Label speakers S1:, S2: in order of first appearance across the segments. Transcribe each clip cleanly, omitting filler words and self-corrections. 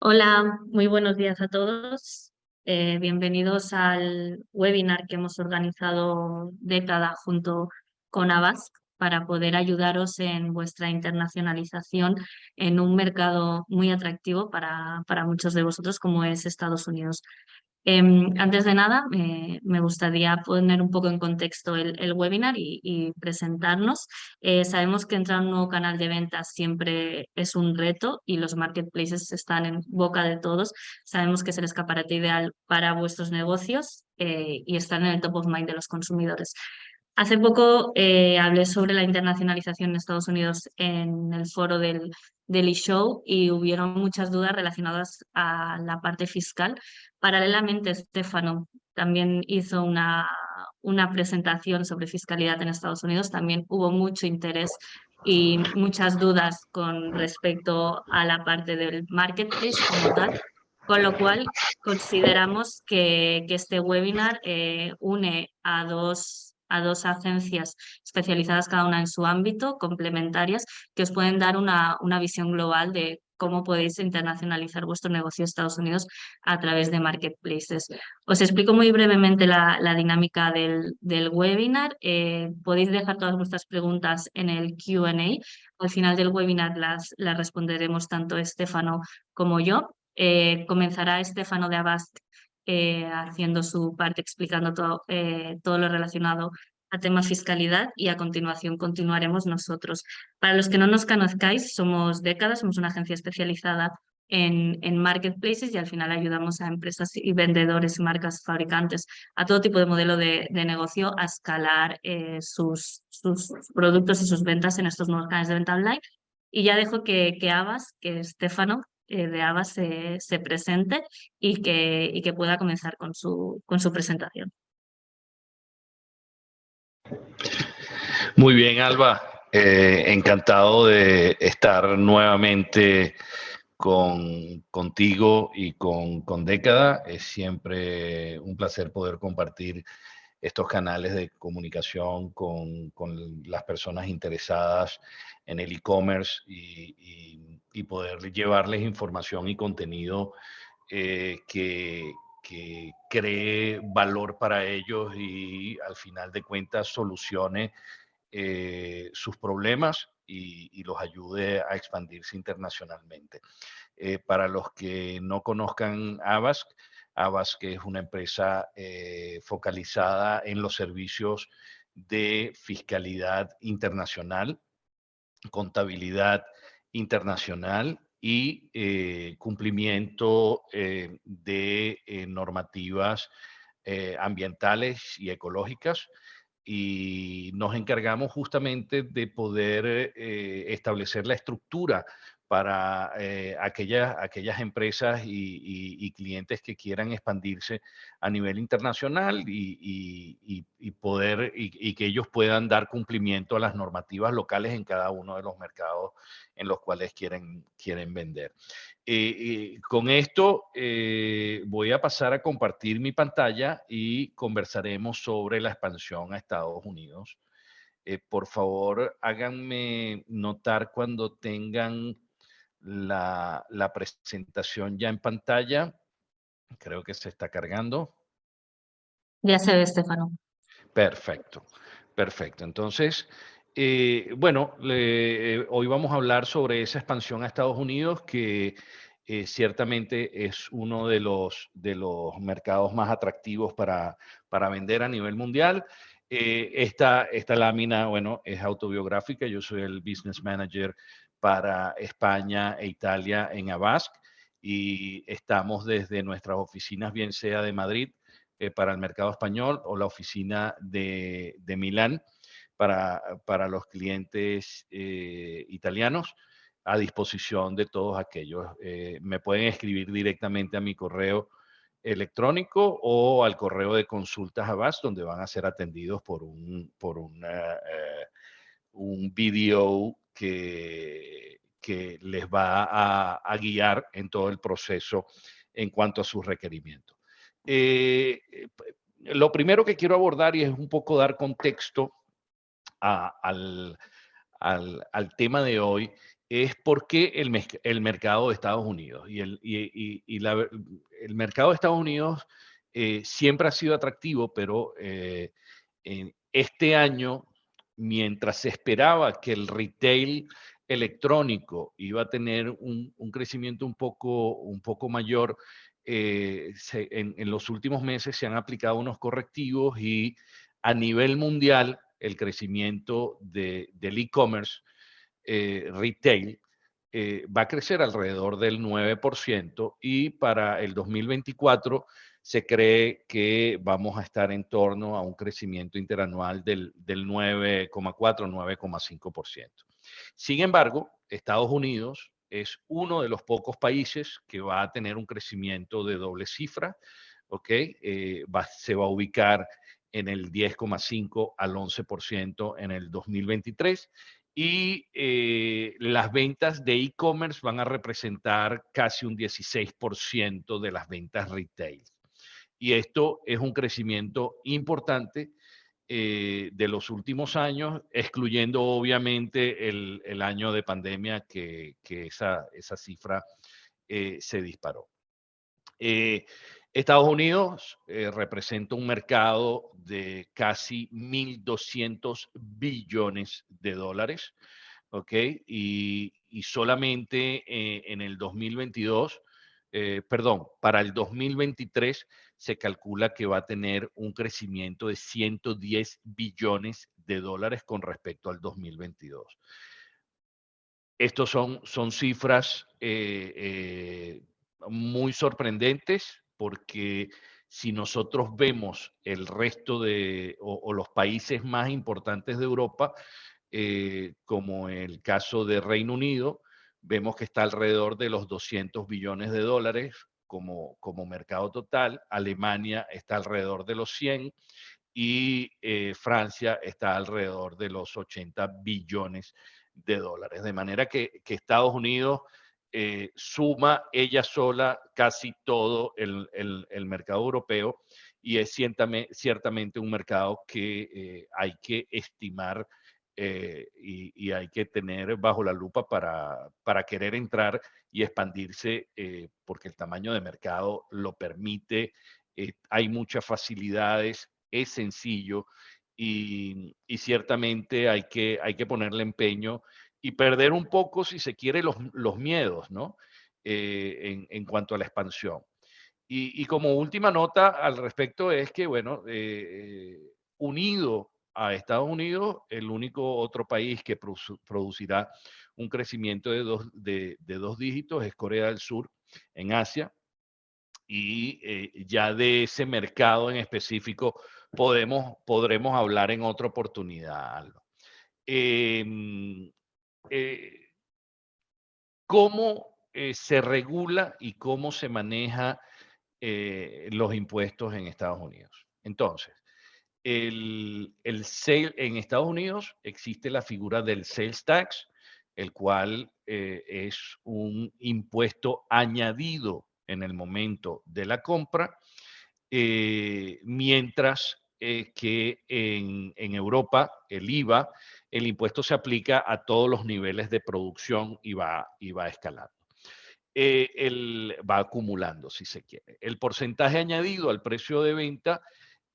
S1: Hola, muy buenos días a todos. Bienvenidos al webinar que hemos organizado Década junto con Avast para poder ayudaros en vuestra internacionalización en un mercado muy atractivo para muchos de vosotros como es Estados Unidos. Antes de nada, me gustaría poner un poco en contexto el webinar y presentarnos. Sabemos que entrar a un nuevo canal de ventas siempre es un reto y los marketplaces están en boca de todos. Sabemos que es el escaparate ideal para vuestros negocios y están en el top of mind de los consumidores. Hace poco hablé sobre la internacionalización en Estados Unidos en el foro del eShow y hubieron muchas dudas relacionadas a la parte fiscal. Paralelamente, Estefano también hizo una presentación sobre fiscalidad en Estados Unidos. También hubo mucho interés y muchas dudas con respecto a la parte del marketplace como tal, con lo cual consideramos que este webinar une a dos agencias especializadas cada una en su ámbito, complementarias, que os pueden dar una visión global de cómo podéis internacionalizar vuestro negocio en Estados Unidos a través de marketplaces. Os explico muy brevemente la dinámica del webinar. Podéis dejar todas vuestras preguntas en el Q&A. Al final del webinar las responderemos tanto Estefano como yo. Comenzará Estefano de Avast haciendo su parte, explicando todo lo relacionado a temas fiscalidad y a continuación continuaremos nosotros. Para los que no nos conozcáis, somos Décadas, somos una agencia especializada en marketplaces y al final ayudamos a empresas y vendedores, marcas, fabricantes, a todo tipo de modelo de negocio a escalar sus productos y sus ventas en estos nuevos canales de venta online. Y ya dejo que Avas, que Estefano de Avas se presente y que pueda comenzar con su presentación.
S2: Muy bien, Alba. Encantado de estar nuevamente contigo y con Década. Es siempre un placer poder compartir estos canales de comunicación con las personas interesadas en el e-commerce y poder llevarles información y contenido que cree valor para ellos y al final de cuentas solucione sus problemas y los ayude a expandirse internacionalmente. Para los que no conozcan Avast, Avast que es una empresa focalizada en los servicios de fiscalidad internacional, contabilidad internacional y cumplimiento de normativas ambientales y ecológicas, y nos encargamos justamente de poder establecer la estructura para aquellas empresas y clientes que quieran expandirse a nivel internacional y que ellos puedan dar cumplimiento a las normativas locales en cada uno de los mercados en los cuales quieren vender. Con esto voy a pasar a compartir mi pantalla y conversaremos sobre la expansión a Estados Unidos. Por favor, háganme notar cuando tengan la presentación ya en pantalla. Creo que se está cargando.
S1: Ya se ve, Estefano.
S2: Perfecto, perfecto. Entonces, bueno, hoy vamos a hablar sobre esa expansión a Estados Unidos que ciertamente es uno de los mercados más atractivos para vender a nivel mundial. Esta lámina, bueno, es autobiográfica. Yo soy el Business Manager para España e Italia en Avast y estamos desde nuestras oficinas, bien sea de Madrid, para el mercado español, o la oficina de Milán para los clientes italianos, a disposición de todos aquellos. Me pueden escribir directamente a mi correo electrónico o al correo de consultas Avast, donde van a ser atendidos por un video que les va a guiar en todo el proceso en cuanto a sus requerimientos. Lo primero que quiero abordar, y es un poco dar contexto al tema de hoy, es porque el mercado de Estados Unidos el mercado de Estados Unidos siempre ha sido atractivo, pero en este año, mientras se esperaba que el retail electrónico iba a tener un crecimiento un poco mayor, en los últimos meses se han aplicado unos correctivos y a nivel mundial el crecimiento del e-commerce retail va a crecer alrededor del 9% y para el 2024 se cree que vamos a estar en torno a un crecimiento interanual del 9,4-9,5%. Sin embargo, Estados Unidos es uno de los pocos países que va a tener un crecimiento de doble cifra, ¿ok? Se va a ubicar en el 10,5 al 11% en el 2023 y las ventas de e-commerce van a representar casi un 16% de las ventas retail. Y esto es un crecimiento importante de los últimos años, excluyendo obviamente el año de pandemia que esa cifra se disparó. Estados Unidos representa un mercado de casi 1.200 billones de dólares, ¿ok? Y solamente en el 2022, perdón, para el 2023 se calcula que va a tener un crecimiento de 110 billones de dólares con respecto al 2022. Estos son cifras muy sorprendentes porque si nosotros vemos el resto o los países más importantes de Europa, como el caso de Reino Unido, vemos que está alrededor de los 200 billones de dólares como mercado total. Alemania está alrededor de los 100 y Francia está alrededor de los 80 billones de dólares. De manera que Estados Unidos suma ella sola casi todo el mercado europeo y es ciertamente un mercado que hay que estimar y hay que tener bajo la lupa para querer entrar y expandirse porque el tamaño de mercado lo permite. Hay muchas facilidades, es sencillo y ciertamente hay que ponerle empeño y perder un poco, si se quiere, los miedos, ¿no? En cuanto a la expansión. Y como última nota al respecto es que, bueno, unido a Estados Unidos, el único otro país que producirá un crecimiento de dos dígitos es Corea del Sur en Asia. Y ya de ese mercado en específico podremos hablar en otra oportunidad, Alba. Em, eh, ¿Cómo se regula y cómo se maneja los impuestos en Estados Unidos? Entonces, en Estados Unidos existe la figura del sales tax, el cual es un impuesto añadido en el momento de la compra, mientras que en Europa el IVA, el impuesto se aplica a todos los niveles de producción y va escalando. Va acumulando, si se quiere. El porcentaje añadido al precio de venta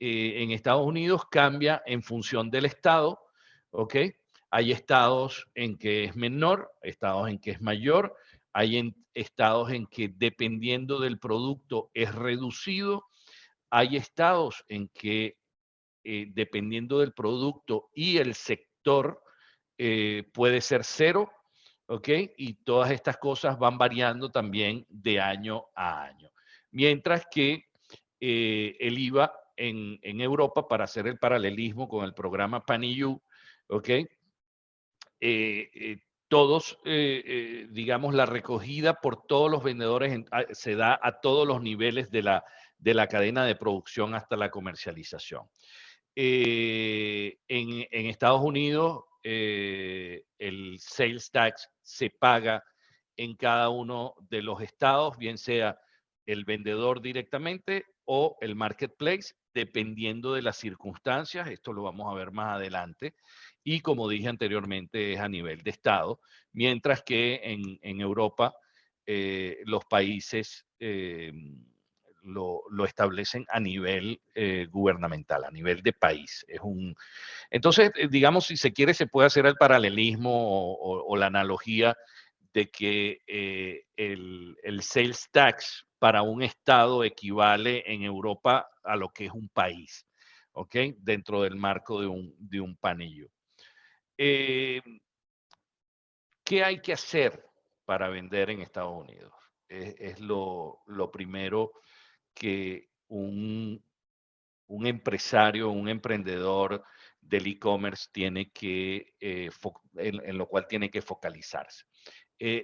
S2: en Estados Unidos cambia en función del estado, ¿ok? Hay estados en que es menor, estados en que es mayor, hay estados en que dependiendo del producto es reducido, hay estados en que dependiendo del producto y el sector puede ser cero, ¿ok? Y todas estas cosas van variando también de año a año. Mientras que el IVA en Europa, para hacer el paralelismo con el programa PANIU, ¿ok? Todos, digamos, la recogida por todos los vendedores se da a todos los niveles de la cadena de producción hasta la comercialización. En Estados Unidos, el sales tax se paga en cada uno de los estados, bien sea el vendedor directamente o el marketplace, dependiendo de las circunstancias. Esto lo vamos a ver más adelante. y como dije anteriormente es a nivel de Estado, mientras que en Europa los países lo establecen a nivel gubernamental, a nivel de país. Entonces, digamos, si se quiere, se puede hacer el paralelismo o la analogía de que el sales tax para un estado equivale en Europa a lo que es un país, ¿ok? Dentro del marco de un panello. Eh, ¿Qué hay que hacer para vender en Estados Unidos? Es lo primero que un empresario, un emprendedor del e-commerce tiene que, en lo cual tiene que focalizarse.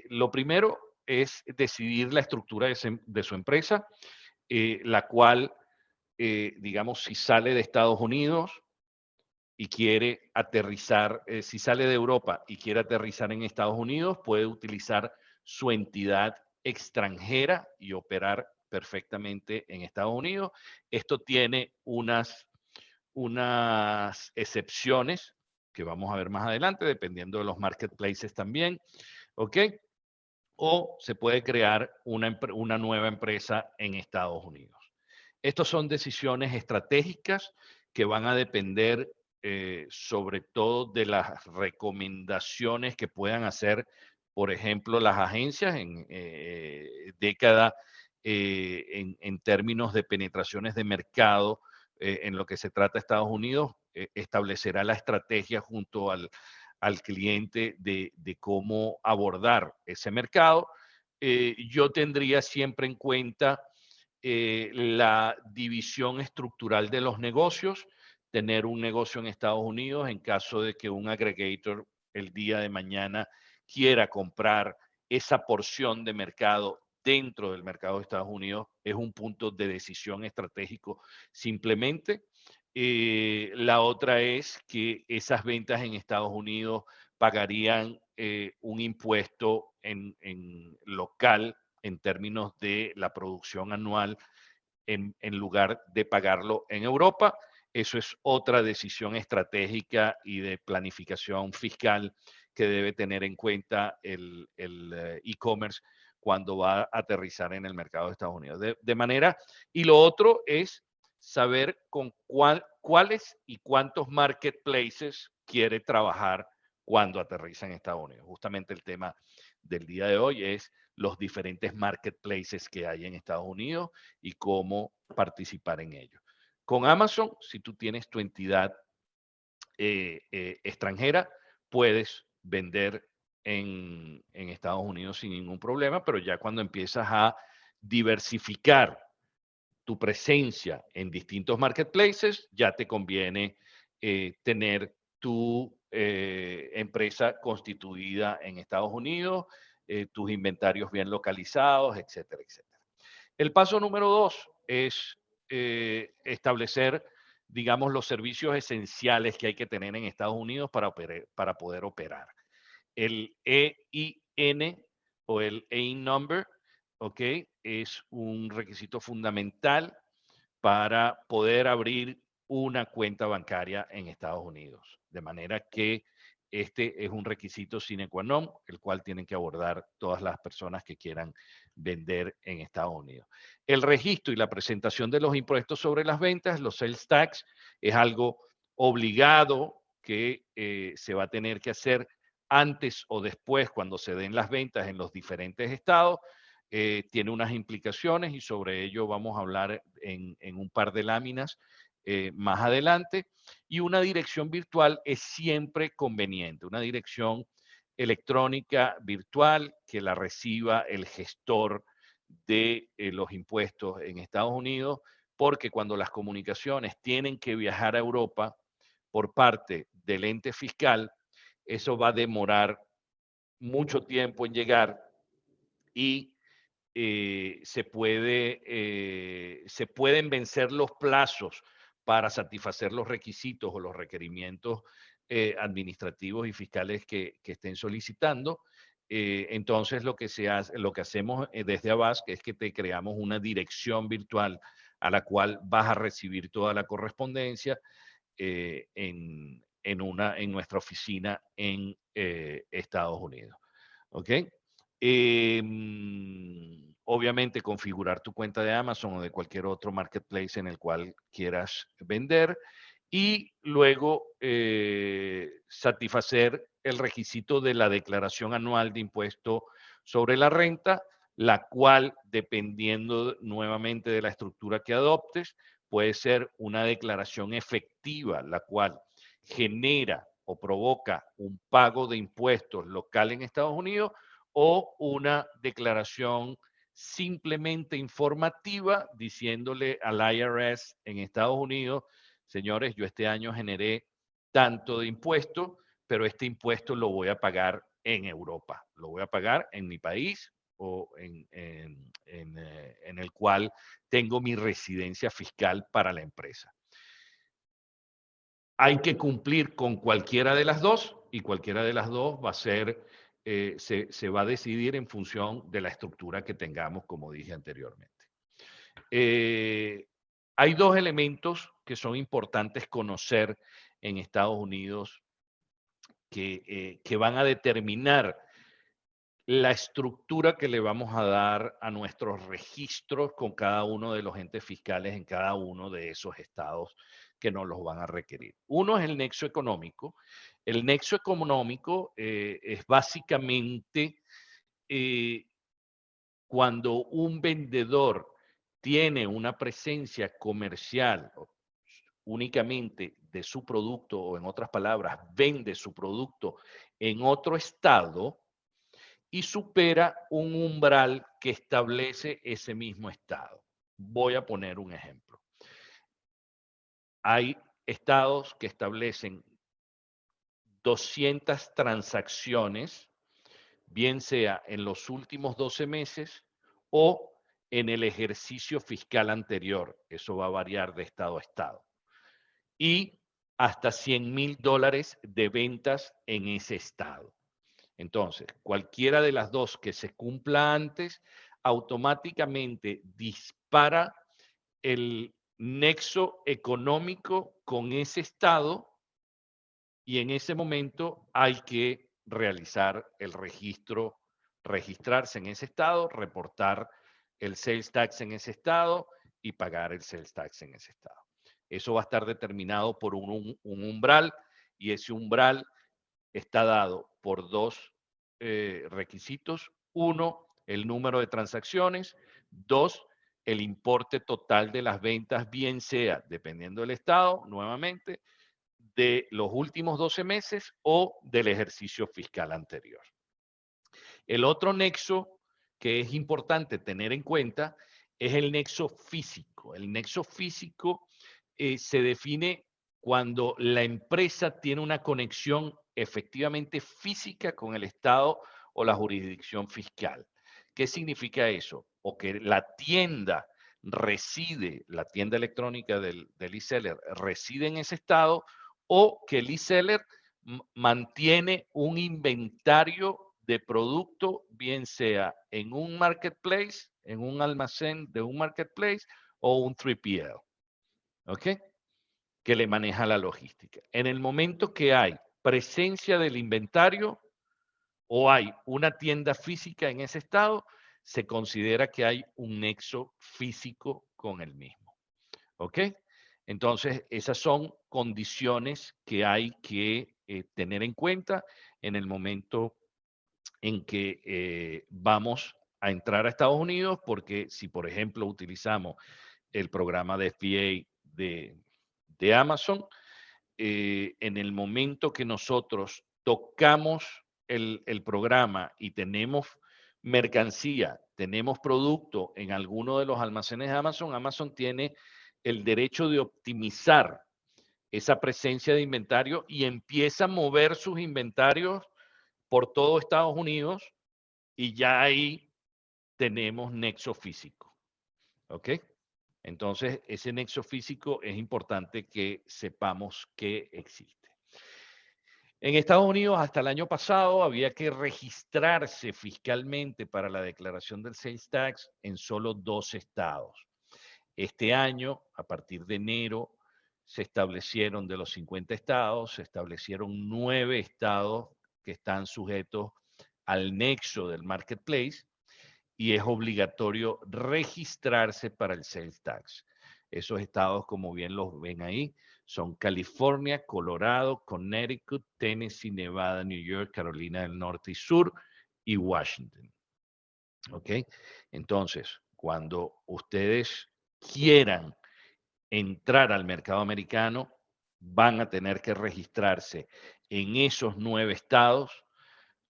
S2: Lo primero es decidir la estructura de su empresa, la cual, digamos, si sale de Estados Unidos y quiere aterrizar, si sale de Europa y quiere aterrizar en Estados Unidos, puede utilizar su entidad extranjera y operar perfectamente en Estados Unidos. Esto tiene unas excepciones que vamos a ver más adelante, dependiendo de los marketplaces también, ¿ok? O se puede crear una nueva empresa en Estados Unidos. Estas son decisiones estratégicas que van a depender sobre todo de las recomendaciones que puedan hacer, por ejemplo, las agencias en década en términos de penetraciones de mercado en lo que se trata de Estados Unidos, establecerá la estrategia junto al cliente de cómo abordar ese mercado. Yo tendría siempre en cuenta la división estructural de los negocios, tener un negocio en Estados Unidos en caso de que un aggregator el día de mañana quiera comprar esa porción de mercado dentro del mercado de Estados Unidos, es un punto de decisión estratégico simplemente. La otra es que esas ventas en Estados Unidos pagarían un impuesto en local en términos de la producción anual en lugar de pagarlo en Europa. Eso es otra decisión estratégica y de planificación fiscal que debe tener en cuenta el e-commerce cuando va a aterrizar en el mercado de Estados Unidos. De manera, y lo otro es saber con cuáles y cuántos marketplaces quiere trabajar cuando aterriza en Estados Unidos. Justamente el tema del día de hoy es los diferentes marketplaces que hay en Estados Unidos y cómo participar en ellos. Con Amazon, si tú tienes tu entidad extranjera, puedes vender en Estados Unidos sin ningún problema, pero ya cuando empiezas a diversificar tu presencia en distintos marketplaces, ya te conviene tener tu empresa constituida en Estados Unidos, tus inventarios bien localizados, etcétera, etcétera. El paso número 2 es establecer, digamos, los servicios esenciales que hay que tener en Estados Unidos para poder operar. El EIN o el EIN number, ¿ok? Es un requisito fundamental para poder abrir una cuenta bancaria en Estados Unidos. De manera que este es un requisito sine qua non, el cual tienen que abordar todas las personas que quieran vender en Estados Unidos. El registro y la presentación de los impuestos sobre las ventas, los sales tax, es algo obligado que se va a tener que hacer antes o después cuando se den las ventas en los diferentes estados. Tiene unas implicaciones y sobre ello vamos a hablar en un par de láminas más adelante. Y una dirección virtual es siempre conveniente, una dirección electrónica virtual que la reciba el gestor de los impuestos en Estados Unidos, porque cuando las comunicaciones tienen que viajar a Europa por parte del ente fiscal, eso va a demorar mucho tiempo en llegar y se pueden vencer los plazos para satisfacer los requisitos o los requerimientos administrativos y fiscales que estén solicitando. Entonces, lo que hacemos desde Avast es que te creamos una dirección virtual a la cual vas a recibir toda la correspondencia en nuestra oficina en Estados Unidos. ¿Ok? Obviamente configurar tu cuenta de Amazon o de cualquier otro marketplace en el cual quieras vender y luego satisfacer el requisito de la declaración anual de impuesto sobre la renta, la cual, dependiendo nuevamente de la estructura que adoptes, puede ser una declaración efectiva, la cual genera o provoca un pago de impuestos local en Estados Unidos o una declaración simplemente informativa diciéndole al IRS en Estados Unidos, señores, yo este año generé tanto de impuesto, pero este impuesto lo voy a pagar en Europa, lo voy a pagar en mi país o en el cual tengo mi residencia fiscal para la empresa. Hay que cumplir con cualquiera de las dos y cualquiera de las dos va a ser, se va a decidir en función de la estructura que tengamos, como dije anteriormente. Hay dos elementos que son importantes conocer en Estados Unidos que van a determinar la estructura que le vamos a dar a nuestros registros con cada uno de los entes fiscales en cada uno de esos estados que nos los van a requerir. Uno es el nexo económico. El nexo económico es básicamente eh, cuando un vendedor tiene una presencia comercial únicamente de su producto, o en otras palabras, vende su producto en otro estado y supera un umbral que establece ese mismo estado. Voy a poner un ejemplo. Hay estados que establecen 200 transacciones, bien sea en los últimos 12 meses o en el ejercicio fiscal anterior. Eso va a variar de estado a estado. Y hasta $100,000 de ventas en ese estado. Entonces, cualquiera de las dos que se cumpla antes, automáticamente dispara el nexo económico con ese estado y en ese momento hay que realizar el registro, registrarse en ese estado, reportar el sales tax en ese estado y pagar el sales tax en ese estado. Eso va a estar determinado por un umbral y ese umbral está dado por dos requisitos. Uno, el número de transacciones. Dos, el importe total de las ventas, bien sea, dependiendo del estado, nuevamente, de los últimos 12 meses o del ejercicio fiscal anterior. El otro nexo que es importante tener en cuenta es el nexo físico. El nexo físico se define cuando la empresa tiene una conexión efectivamente física con el Estado o la jurisdicción fiscal. ¿Qué significa eso? O que la tienda reside, la tienda electrónica del e-seller reside en ese estado o que el e-seller mantiene un inventario de producto, bien sea en un marketplace, en un almacén de un marketplace o un 3PL, ¿ok? Que le maneja la logística. En el momento que hay presencia del inventario o hay una tienda física en ese estado, se considera que hay un nexo físico con el mismo, ¿ok? Entonces, esas son condiciones que hay que tener en cuenta en el momento en que vamos a entrar a Estados Unidos, porque si, por ejemplo, utilizamos el programa de FBA de Amazon, en el momento que nosotros tocamos el programa y tenemos mercancía, tenemos producto en alguno de los almacenes de Amazon, Amazon tiene el derecho de optimizar esa presencia de inventario y empieza a mover sus inventarios por todo Estados Unidos y ya ahí tenemos nexo físico. ¿Ok? Entonces, ese nexo físico es importante que sepamos que existe. En Estados Unidos, hasta el año pasado, había que registrarse fiscalmente para la declaración del sales tax en solo 2 estados. Este año, a partir de enero, se establecieron de los 50 estados, se establecieron 9 estados que están sujetos al nexo del marketplace y es obligatorio registrarse para el sales tax. Esos estados, como bien los ven ahí, son California, Colorado, Connecticut, Tennessee, Nevada, New York, Carolina del Norte y Sur y Washington. ¿Ok? Entonces, cuando ustedes quieran entrar al mercado americano, van a tener que registrarse en esos 9 estados.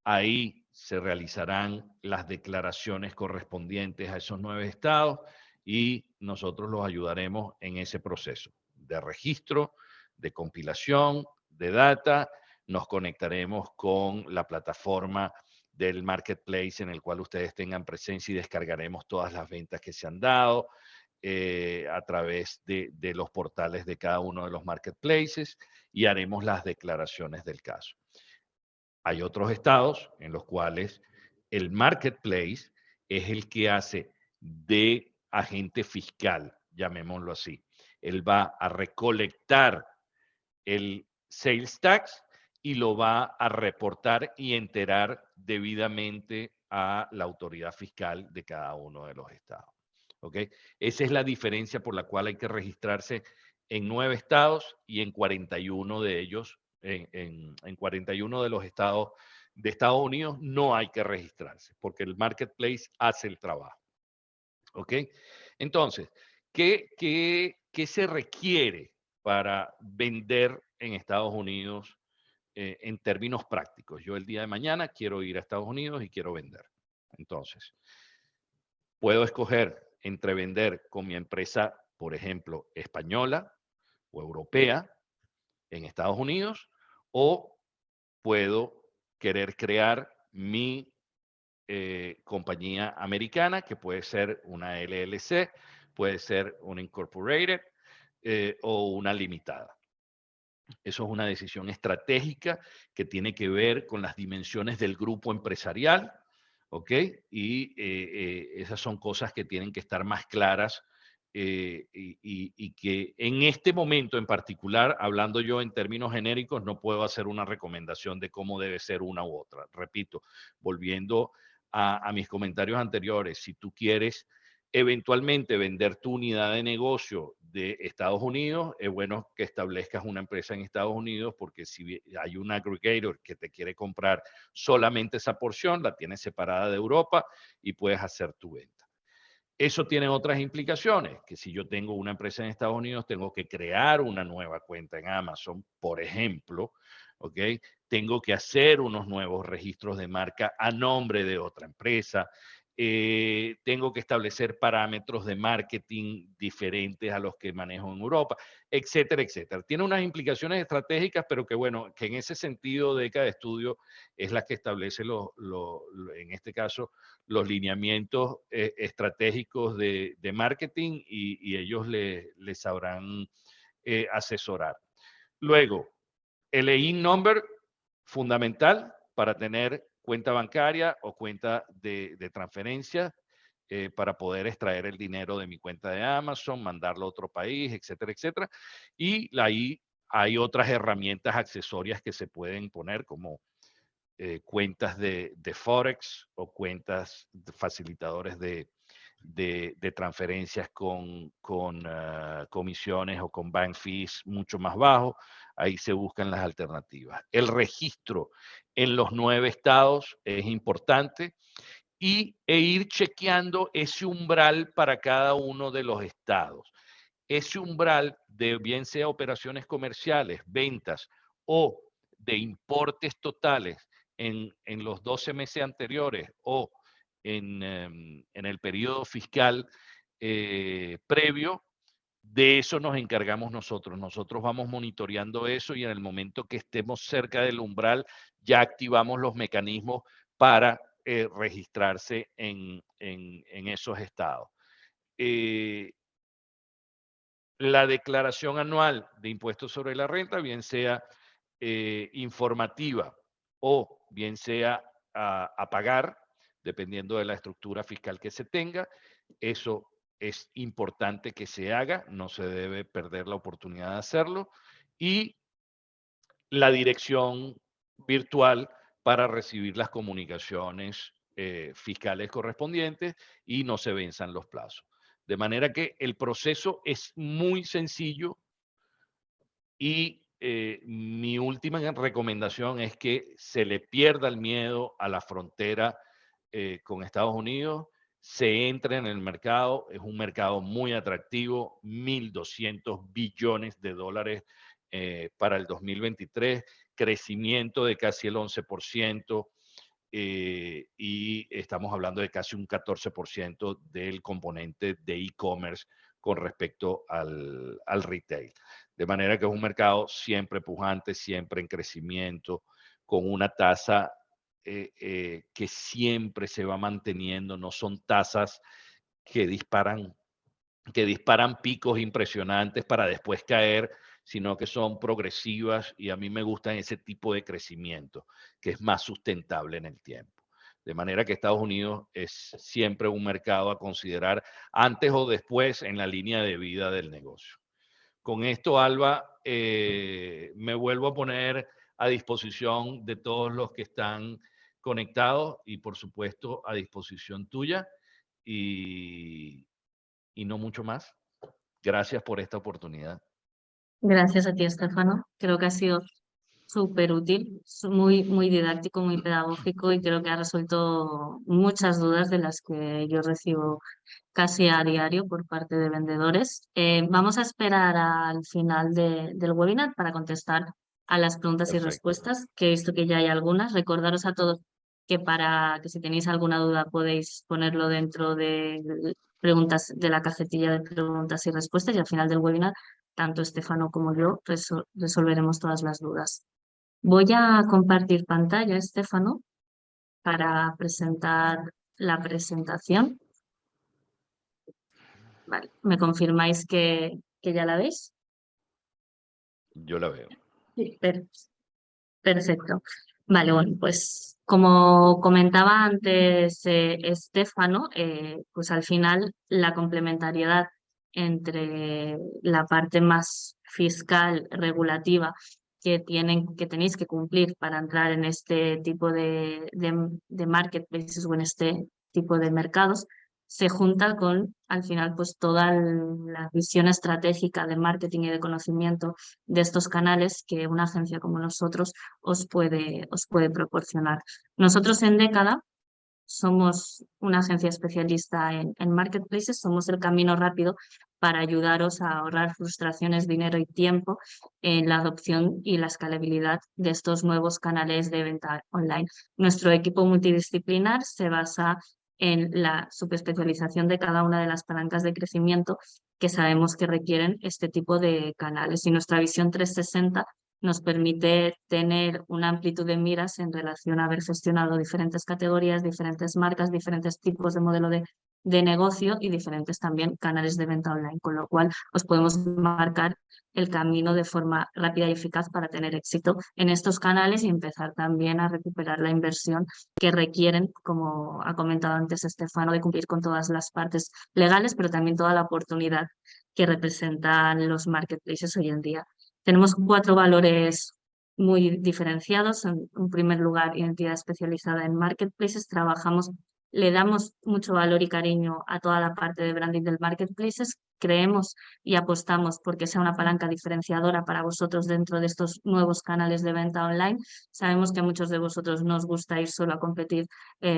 S2: Ahí se realizarán las declaraciones correspondientes a esos 9 estados y nosotros los ayudaremos en ese proceso de registro, de compilación, de data. Nos conectaremos con la plataforma del marketplace en el cual ustedes tengan presencia y descargaremos todas las ventas que se han dado a través de los portales de cada uno de los marketplaces y haremos las declaraciones del caso. Hay otros estados en los cuales el marketplace es el que hace de agente fiscal, llamémoslo así. Él va a recolectar el sales tax y lo va a reportar y enterar debidamente a la autoridad fiscal de cada uno de los estados. ¿Ok? Esa es la diferencia por la cual hay que registrarse en 9 estados y en 41 de ellos, en 41 de los estados de Estados Unidos no hay que registrarse porque el marketplace hace el trabajo. ¿Ok? Entonces, ¿qué se requiere para vender en Estados Unidos en términos prácticos? Yo el día de mañana quiero ir a Estados Unidos y quiero vender. Entonces, puedo escoger entre vender con mi empresa, por ejemplo, española o europea en Estados Unidos, o puedo querer crear mi compañía americana, que puede ser una LLC, puede ser una incorporated o una limitada. Eso es una decisión estratégica que tiene que ver con las dimensiones del grupo empresarial, ¿ok? Y esas son cosas que tienen que estar más claras y que en este momento en particular, hablando yo en términos genéricos, no puedo hacer una recomendación de cómo debe ser una u otra. Repito, volviendo a mis comentarios anteriores, si tú quieres eventualmente vender tu unidad de negocio de Estados Unidos, es bueno que establezcas una empresa en Estados Unidos porque si hay un aggregator que te quiere comprar solamente esa porción, la tienes separada de Europa y puedes hacer tu venta. Eso tiene otras implicaciones, que si yo tengo una empresa en Estados Unidos, tengo que crear una nueva cuenta en Amazon, por ejemplo, ¿ok? Tengo que hacer unos nuevos registros de marca a nombre de otra empresa. Tengo que establecer parámetros de marketing diferentes a los que manejo en Europa, etcétera, etcétera. Tiene unas implicaciones estratégicas, pero que bueno, que en ese sentido DECA de estudio es la que establece, en este caso, los lineamientos estratégicos de marketing y ellos les sabrán asesorar. Luego, el EIN number, fundamental para tener cuenta bancaria o cuenta de transferencia para poder extraer el dinero de mi cuenta de Amazon, mandarlo a otro país, etcétera, etcétera. Y ahí hay otras herramientas accesorias que se pueden poner como cuentas de Forex o cuentas de facilitadores de transferencias con comisiones o con bank fees mucho más bajos. Ahí se buscan las alternativas. El registro en los 9 estados es importante e ir chequeando ese umbral para cada uno de los estados. Ese umbral de bien sea operaciones comerciales, ventas o de importes totales en los 12 meses anteriores o en el periodo fiscal previo, de eso nos encargamos nosotros. Nosotros vamos monitoreando eso y en el momento que estemos cerca del umbral, ya activamos los mecanismos para registrarse en esos estados. La declaración anual de impuestos sobre la renta, bien sea informativa o bien sea a pagar, dependiendo de la estructura fiscal que se tenga, eso es importante que se haga, no se debe perder la oportunidad de hacerlo, y la dirección virtual para recibir las comunicaciones fiscales correspondientes y no se venzan los plazos. De manera que el proceso es muy sencillo y mi última recomendación es que se le pierda el miedo a la frontera con Estados Unidos, se entre en el mercado, es un mercado muy atractivo, 1.200 billones de dólares para el 2023, crecimiento de casi el 11%, y estamos hablando de casi un 14% del componente de e-commerce con respecto al retail. De manera que es un mercado siempre pujante, siempre en crecimiento, con una tasa que siempre se va manteniendo, no son tasas que disparan picos impresionantes para después caer, sino que son progresivas y a mí me gusta ese tipo de crecimiento, que es más sustentable en el tiempo. De manera que Estados Unidos es siempre un mercado a considerar antes o después en la línea de vida del negocio. Con esto, Alba, me vuelvo a poner a disposición de todos los que están conectados y, por supuesto, a disposición tuya. Y no mucho más. Gracias por esta oportunidad.
S1: Gracias a ti, Estefano. Creo que ha sido súper útil, muy, muy didáctico, muy pedagógico y creo que ha resuelto muchas dudas de las que yo recibo casi a diario por parte de vendedores. Vamos a esperar al final del webinar para contestar a las preguntas y
S2: Perfecto.
S1: respuestas, que he visto que ya hay algunas. Recordaros a todos que para que si tenéis alguna duda podéis ponerlo dentro de preguntas de la cajetilla de preguntas y respuestas y al final del webinar, tanto Estefano como yo resolveremos todas las dudas. Voy a compartir pantalla, Estefano, para presentar la presentación. Vale, ¿me confirmáis que ya la veis?
S2: Yo la veo.
S1: Sí. Perfecto. Vale, bueno, pues como comentaba antes Estefano, pues al final la complementariedad entre la parte más fiscal, regulativa, que tenéis que cumplir para entrar en este tipo de marketplaces o en este tipo de mercados, se junta con, al final, pues toda la visión estratégica de marketing y de conocimiento de estos canales que una agencia como nosotros os puede proporcionar. Nosotros en Década somos una agencia especialista en marketplaces, somos el camino rápido para ayudaros a ahorrar frustraciones, dinero y tiempo en la adopción y la escalabilidad de estos nuevos canales de venta online. Nuestro equipo multidisciplinar se basa en la subespecialización de cada una de las palancas de crecimiento que sabemos que requieren este tipo de canales. Y nuestra visión 360 nos permite tener una amplitud de miras en relación a haber gestionado diferentes categorías, diferentes marcas, diferentes tipos de modelo de negocio y diferentes también canales de venta online, con lo cual os podemos marcar el camino de forma rápida y eficaz para tener éxito en estos canales y empezar también a recuperar la inversión que requieren, como ha comentado antes Estefano, de cumplir con todas las partes legales, pero también toda la oportunidad que representan los marketplaces hoy en día. Tenemos 4 valores muy diferenciados. En primer lugar, identidad especializada en marketplaces. Le damos mucho valor y cariño a toda la parte de branding del marketplaces. Creemos y apostamos porque sea una palanca diferenciadora para vosotros dentro de estos nuevos canales de venta online. Sabemos que a muchos de vosotros no os gusta ir solo a competir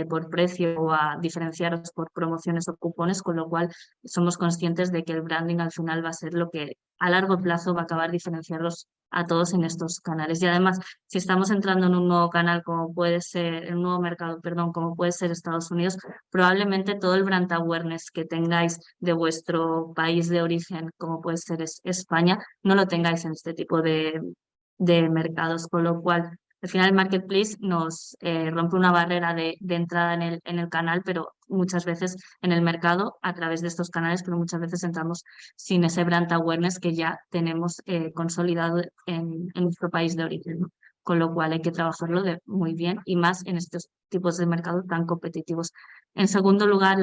S1: por precio o a diferenciaros por promociones o cupones, con lo cual somos conscientes de que el branding al final va a ser lo que a largo plazo va a acabar diferenciarlos a todos en estos canales. Y además, si estamos entrando en un nuevo canal como puede ser, en un nuevo mercado, perdón, como puede ser Estados Unidos, probablemente todo el brand awareness que tengáis de vuestro país de origen, como puede ser España, no lo tengáis en este tipo de mercados, con lo cual al final el marketplace nos rompe una barrera de entrada en el canal, pero muchas veces en el mercado a través de estos canales, pero muchas veces entramos sin ese brand awareness que ya tenemos consolidado en nuestro país de origen, ¿no? con lo cual hay que trabajarlo muy bien y más en estos tipos de mercados tan competitivos. En segundo lugar,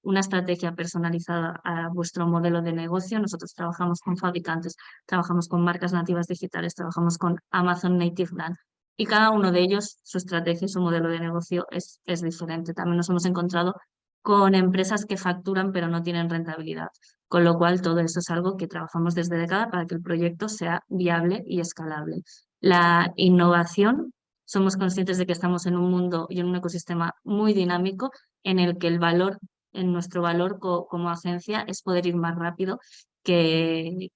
S1: una estrategia personalizada a vuestro modelo de negocio. Nosotros trabajamos con fabricantes, trabajamos con marcas nativas digitales, trabajamos con Amazon Native Brand y cada uno de ellos, su estrategia y su modelo de negocio es diferente. También nos hemos encontrado con empresas que facturan pero no tienen rentabilidad, con lo cual todo eso es algo que trabajamos desde décadas para que el proyecto sea viable y escalable. La innovación, somos conscientes de que estamos en un mundo y en un ecosistema muy dinámico en el que el valor, en nuestro valor como agencia es poder ir más rápido que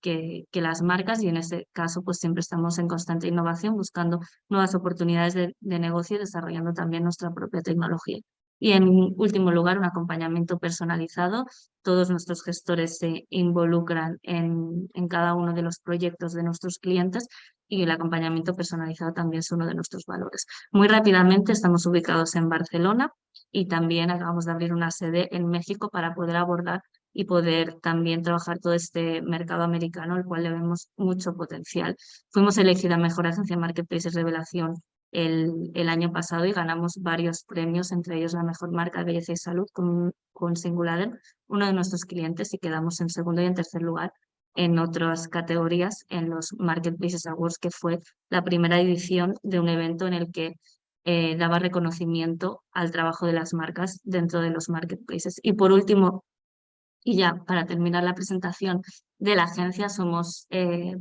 S1: las marcas y en ese caso pues siempre estamos en constante innovación buscando nuevas oportunidades de negocio y desarrollando también nuestra propia tecnología. Y en último lugar, un acompañamiento personalizado. Todos nuestros gestores se involucran en cada uno de los proyectos de nuestros clientes y el acompañamiento personalizado también es uno de nuestros valores. Muy rápidamente estamos ubicados en Barcelona y también acabamos de abrir una sede en México para poder abordar y poder también trabajar todo este mercado americano, al cual le vemos mucho potencial. Fuimos elegida Mejor Agencia Marketplaces Revelación el año pasado y ganamos varios premios, entre ellos la mejor marca de belleza y salud con Singuladen, uno de nuestros clientes, y quedamos en segundo y en tercer lugar en otras categorías en los Marketplaces Awards, que fue la primera edición de un evento en el que daba reconocimiento al trabajo de las marcas dentro de los marketplaces. Y por último, y ya para terminar la presentación de la agencia, somos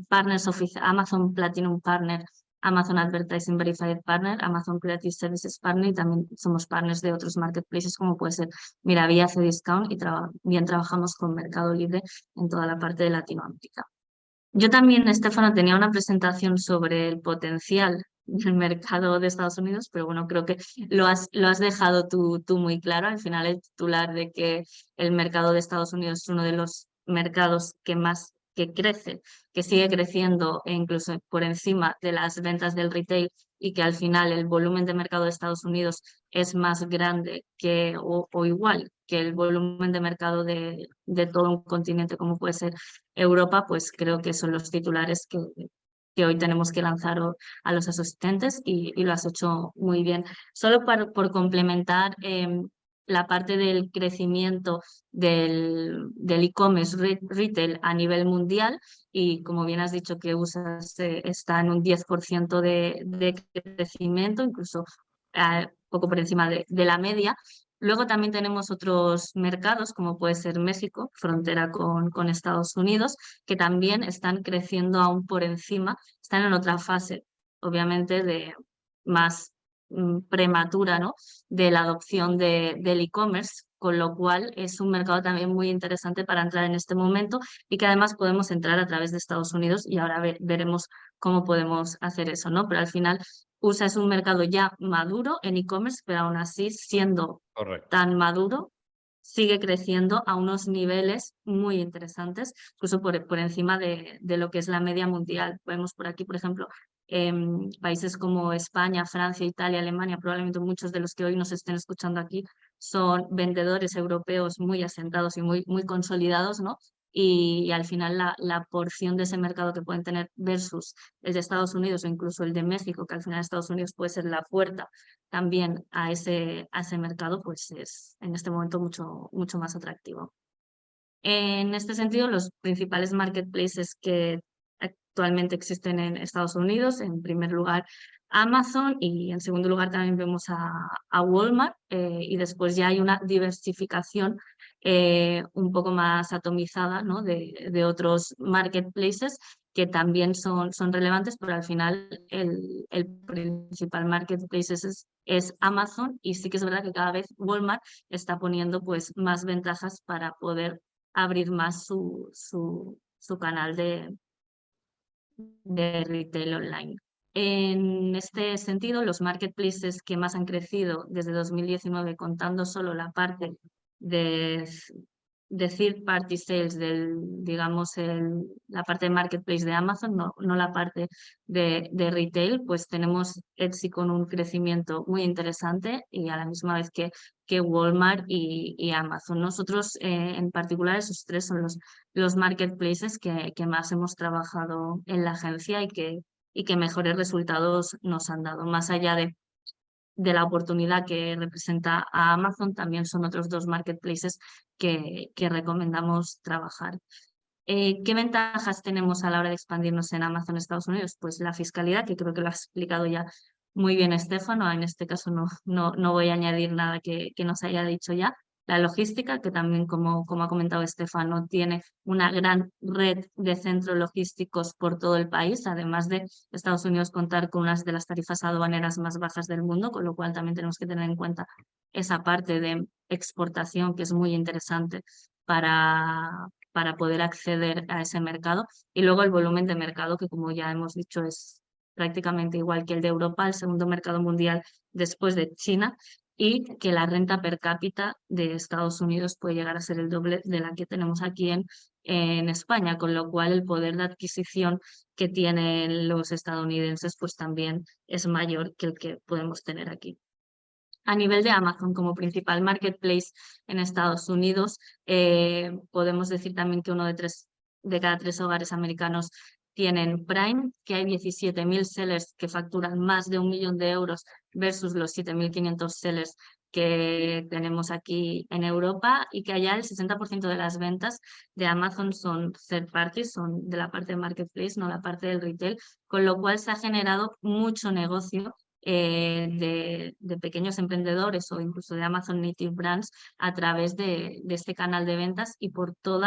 S1: partners Amazon Platinum Partner, Amazon Advertising Verified Partner, Amazon Creative Services Partner y también somos partners de otros marketplaces como puede ser Miravía, Cdiscount y bien trabajamos con Mercado Libre en toda la parte de Latinoamérica. Yo también, Estefano, tenía una presentación sobre el potencial del mercado de Estados Unidos, pero bueno, creo que lo has dejado tú muy claro. Al final, el titular de que el mercado de Estados Unidos es uno de los mercados que más que crece, que sigue creciendo e incluso por encima de las ventas del retail y que al final el volumen de mercado de Estados Unidos es más grande o igual que el volumen de mercado de todo un continente como puede ser Europa, pues creo que son los titulares que hoy tenemos que lanzar a los asistentes y lo has hecho muy bien. Solo por complementar la parte del crecimiento del e-commerce retail a nivel mundial y como bien has dicho que USA está en un 10% de crecimiento, incluso poco por encima de la media. Luego también tenemos otros mercados, como puede ser México, frontera con Estados Unidos, que también están creciendo aún por encima, están en otra fase, obviamente, de más prematura, ¿no? De la adopción del e-commerce, con lo cual es un mercado también muy interesante para entrar en este momento y que además podemos entrar a través de Estados Unidos y ahora veremos cómo podemos hacer eso, ¿no? Pero al final USA es un mercado ya maduro en e-commerce, pero aún así, siendo
S2: Correcto.
S1: tan maduro, sigue creciendo a unos niveles muy interesantes, incluso por encima de lo que es la media mundial. Vemos por aquí, por ejemplo, países como España, Francia, Italia, Alemania, probablemente muchos de los que hoy nos estén escuchando aquí son vendedores europeos muy asentados y muy consolidados, ¿no? Y al final la porción de ese mercado que pueden tener versus el de Estados Unidos o incluso el de México, que al final Estados Unidos puede ser la puerta también a ese mercado, pues es en este momento mucho más atractivo. En este sentido, los principales marketplaces que actualmente existen en Estados Unidos, en primer lugar Amazon y en segundo lugar también vemos a Walmart y después ya hay una diversificación un poco más atomizada, ¿no? de otros marketplaces que también son relevantes, pero al final el principal marketplace es Amazon y sí que es verdad que cada vez Walmart está poniendo pues más ventajas para poder abrir más su canal de retail online. En este sentido, los marketplaces que más han crecido desde 2019, contando solo la parte de third party sales, digamos, la parte de marketplace de Amazon, no la parte de retail, pues tenemos Etsy con un crecimiento muy interesante y a la misma vez que Walmart y Amazon. Nosotros, en particular, esos tres son los marketplaces que más hemos trabajado en la agencia y que y que mejores resultados nos han dado. Más allá de la oportunidad que representa a Amazon, también son otros dos marketplaces que recomendamos trabajar. ¿Qué ventajas tenemos a la hora de expandirnos en Amazon Estados Unidos? Pues la fiscalidad, que creo que lo ha explicado ya muy bien Estefano. En este caso no voy a añadir nada que nos haya dicho ya. La logística, que también, como ha comentado Estefano, tiene una gran red de centros logísticos por todo el país, además de Estados Unidos contar con unas de las tarifas aduaneras más bajas del mundo, con lo cual también tenemos que tener en cuenta esa parte de exportación que es muy interesante para poder acceder a ese mercado. Y luego el volumen de mercado, que como ya hemos dicho es prácticamente igual que el de Europa, el segundo mercado mundial después de China, y que la renta per cápita de Estados Unidos puede llegar a ser el doble de la que tenemos aquí en España, con lo cual el poder de adquisición que tienen los estadounidenses pues también es mayor que el que podemos tener aquí. A nivel de Amazon como principal marketplace en Estados Unidos, podemos decir también que de cada tres hogares americanos tienen Prime, que hay 17.000 sellers que facturan más de 1.000.000 de euros versus los 7.500 sellers que tenemos aquí en Europa, y que allá el 60% de las ventas de Amazon son third parties, son de la parte de marketplace, no la parte del retail, con lo cual se ha generado mucho negocio de pequeños emprendedores o incluso de Amazon Native Brands a través de este canal de ventas y por todo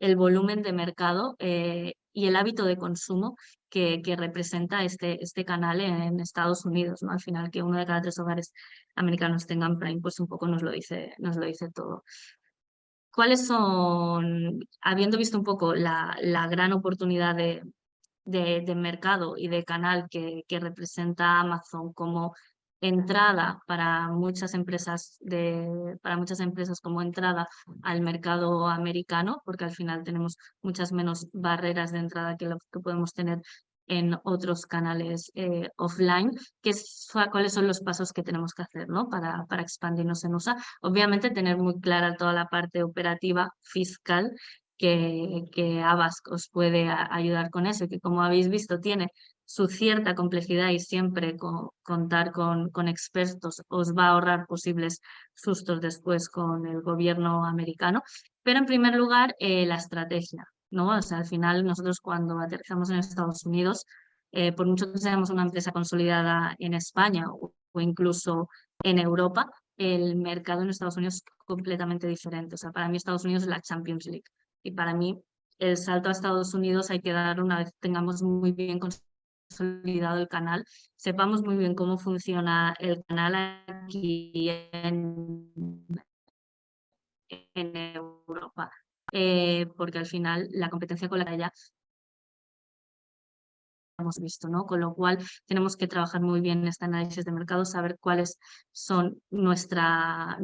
S1: el volumen de mercado y el hábito de consumo que representa este canal en Estados Unidos, ¿no? Al final, que uno de cada tres hogares americanos tengan Prime, pues un poco nos lo dice todo. ¿Cuáles son, habiendo visto un poco la gran oportunidad de mercado y de canal que representa Amazon como entrada para muchas empresas para muchas empresas como entrada al mercado americano, porque al final tenemos muchas menos barreras de entrada que lo que podemos tener en otros canales offline? ¿Cuáles son los pasos que tenemos que hacer, ¿no? para expandirnos en USA? Obviamente tener muy clara toda la parte operativa fiscal que Abask os puede ayudar con eso, que como habéis visto tiene su cierta complejidad y siempre contar con expertos os va a ahorrar posibles sustos después con el gobierno americano. Pero en primer lugar, la estrategia, ¿no? O sea, al final nosotros cuando aterrizamos en Estados Unidos, por mucho que seamos una empresa consolidada en España o incluso en Europa, el mercado en Estados Unidos es completamente diferente. O sea, para mí Estados Unidos es la Champions League. Y para mí el salto a Estados Unidos hay que dar una vez tengamos muy bien consolidado el canal, sepamos muy bien cómo funciona el canal aquí en Europa. Porque al final la competencia con la que ya hemos visto, ¿no? Con lo cual tenemos que trabajar muy bien en este análisis de mercado, saber cuáles son nuestra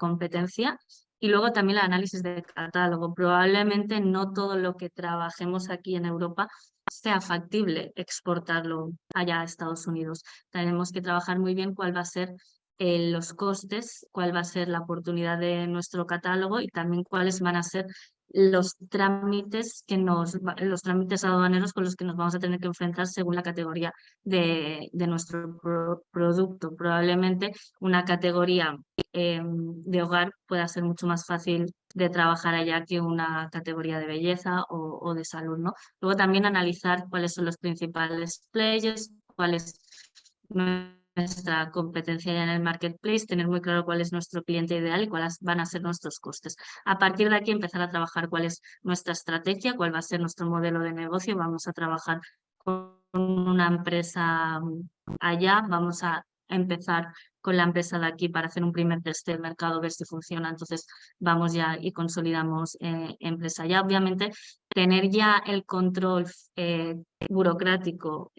S1: competencia. Y luego también el análisis de catálogo. Probablemente no todo lo que trabajemos aquí en Europa sea factible exportarlo allá a Estados Unidos. Tenemos que trabajar muy bien cuál va a ser los costes, cuál va a ser la oportunidad de nuestro catálogo y también cuáles van a ser los trámites aduaneros con los que nos vamos a tener que enfrentar según la categoría de nuestro producto. Probablemente una categoría de hogar pueda ser mucho más fácil de trabajar allá que una categoría de belleza o de salud, ¿no? Luego también analizar cuáles son los principales players, cuál es nuestra competencia en el marketplace, tener muy claro cuál es nuestro cliente ideal y cuáles van a ser nuestros costes. A partir de aquí empezar a trabajar cuál es nuestra estrategia, cuál va a ser nuestro modelo de negocio. Vamos a trabajar con una empresa allá, vamos a empezar con la empresa de aquí para hacer un primer test del mercado, ver si funciona, entonces vamos ya y consolidamos empresa allá. Obviamente tener ya el control burocrático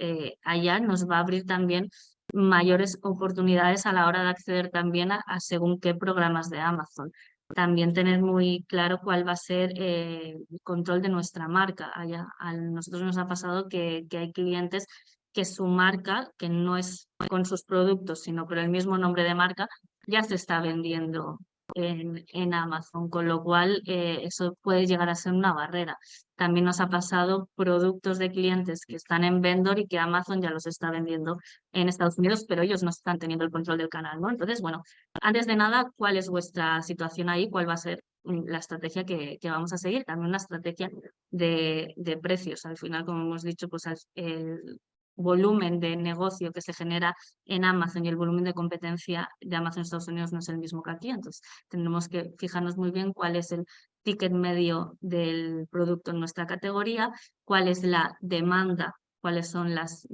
S1: allá nos va a abrir también mayores oportunidades a la hora de acceder también a según qué programas de Amazon. También tener muy claro cuál va a ser el control de nuestra marca. Allá, a nosotros nos ha pasado que hay clientes que su marca, que no es con sus productos, sino por el mismo nombre de marca, ya se está vendiendo en Amazon, con lo cual eso puede llegar a ser una barrera. También nos ha pasado productos de clientes que están en vendor y que Amazon ya los está vendiendo en Estados Unidos, pero ellos no están teniendo el control del canal, ¿no? Entonces, bueno, antes de nada, ¿cuál es vuestra situación ahí? ¿Cuál va a ser la estrategia que vamos a seguir? También una estrategia de precios. Al final, como hemos dicho, pues el volumen de negocio que se genera en Amazon y el volumen de competencia de Amazon en Estados Unidos no es el mismo que aquí. Entonces, tendremos que fijarnos muy bien cuál es el ticket medio del producto en nuestra categoría, cuál es la demanda, cuáles son las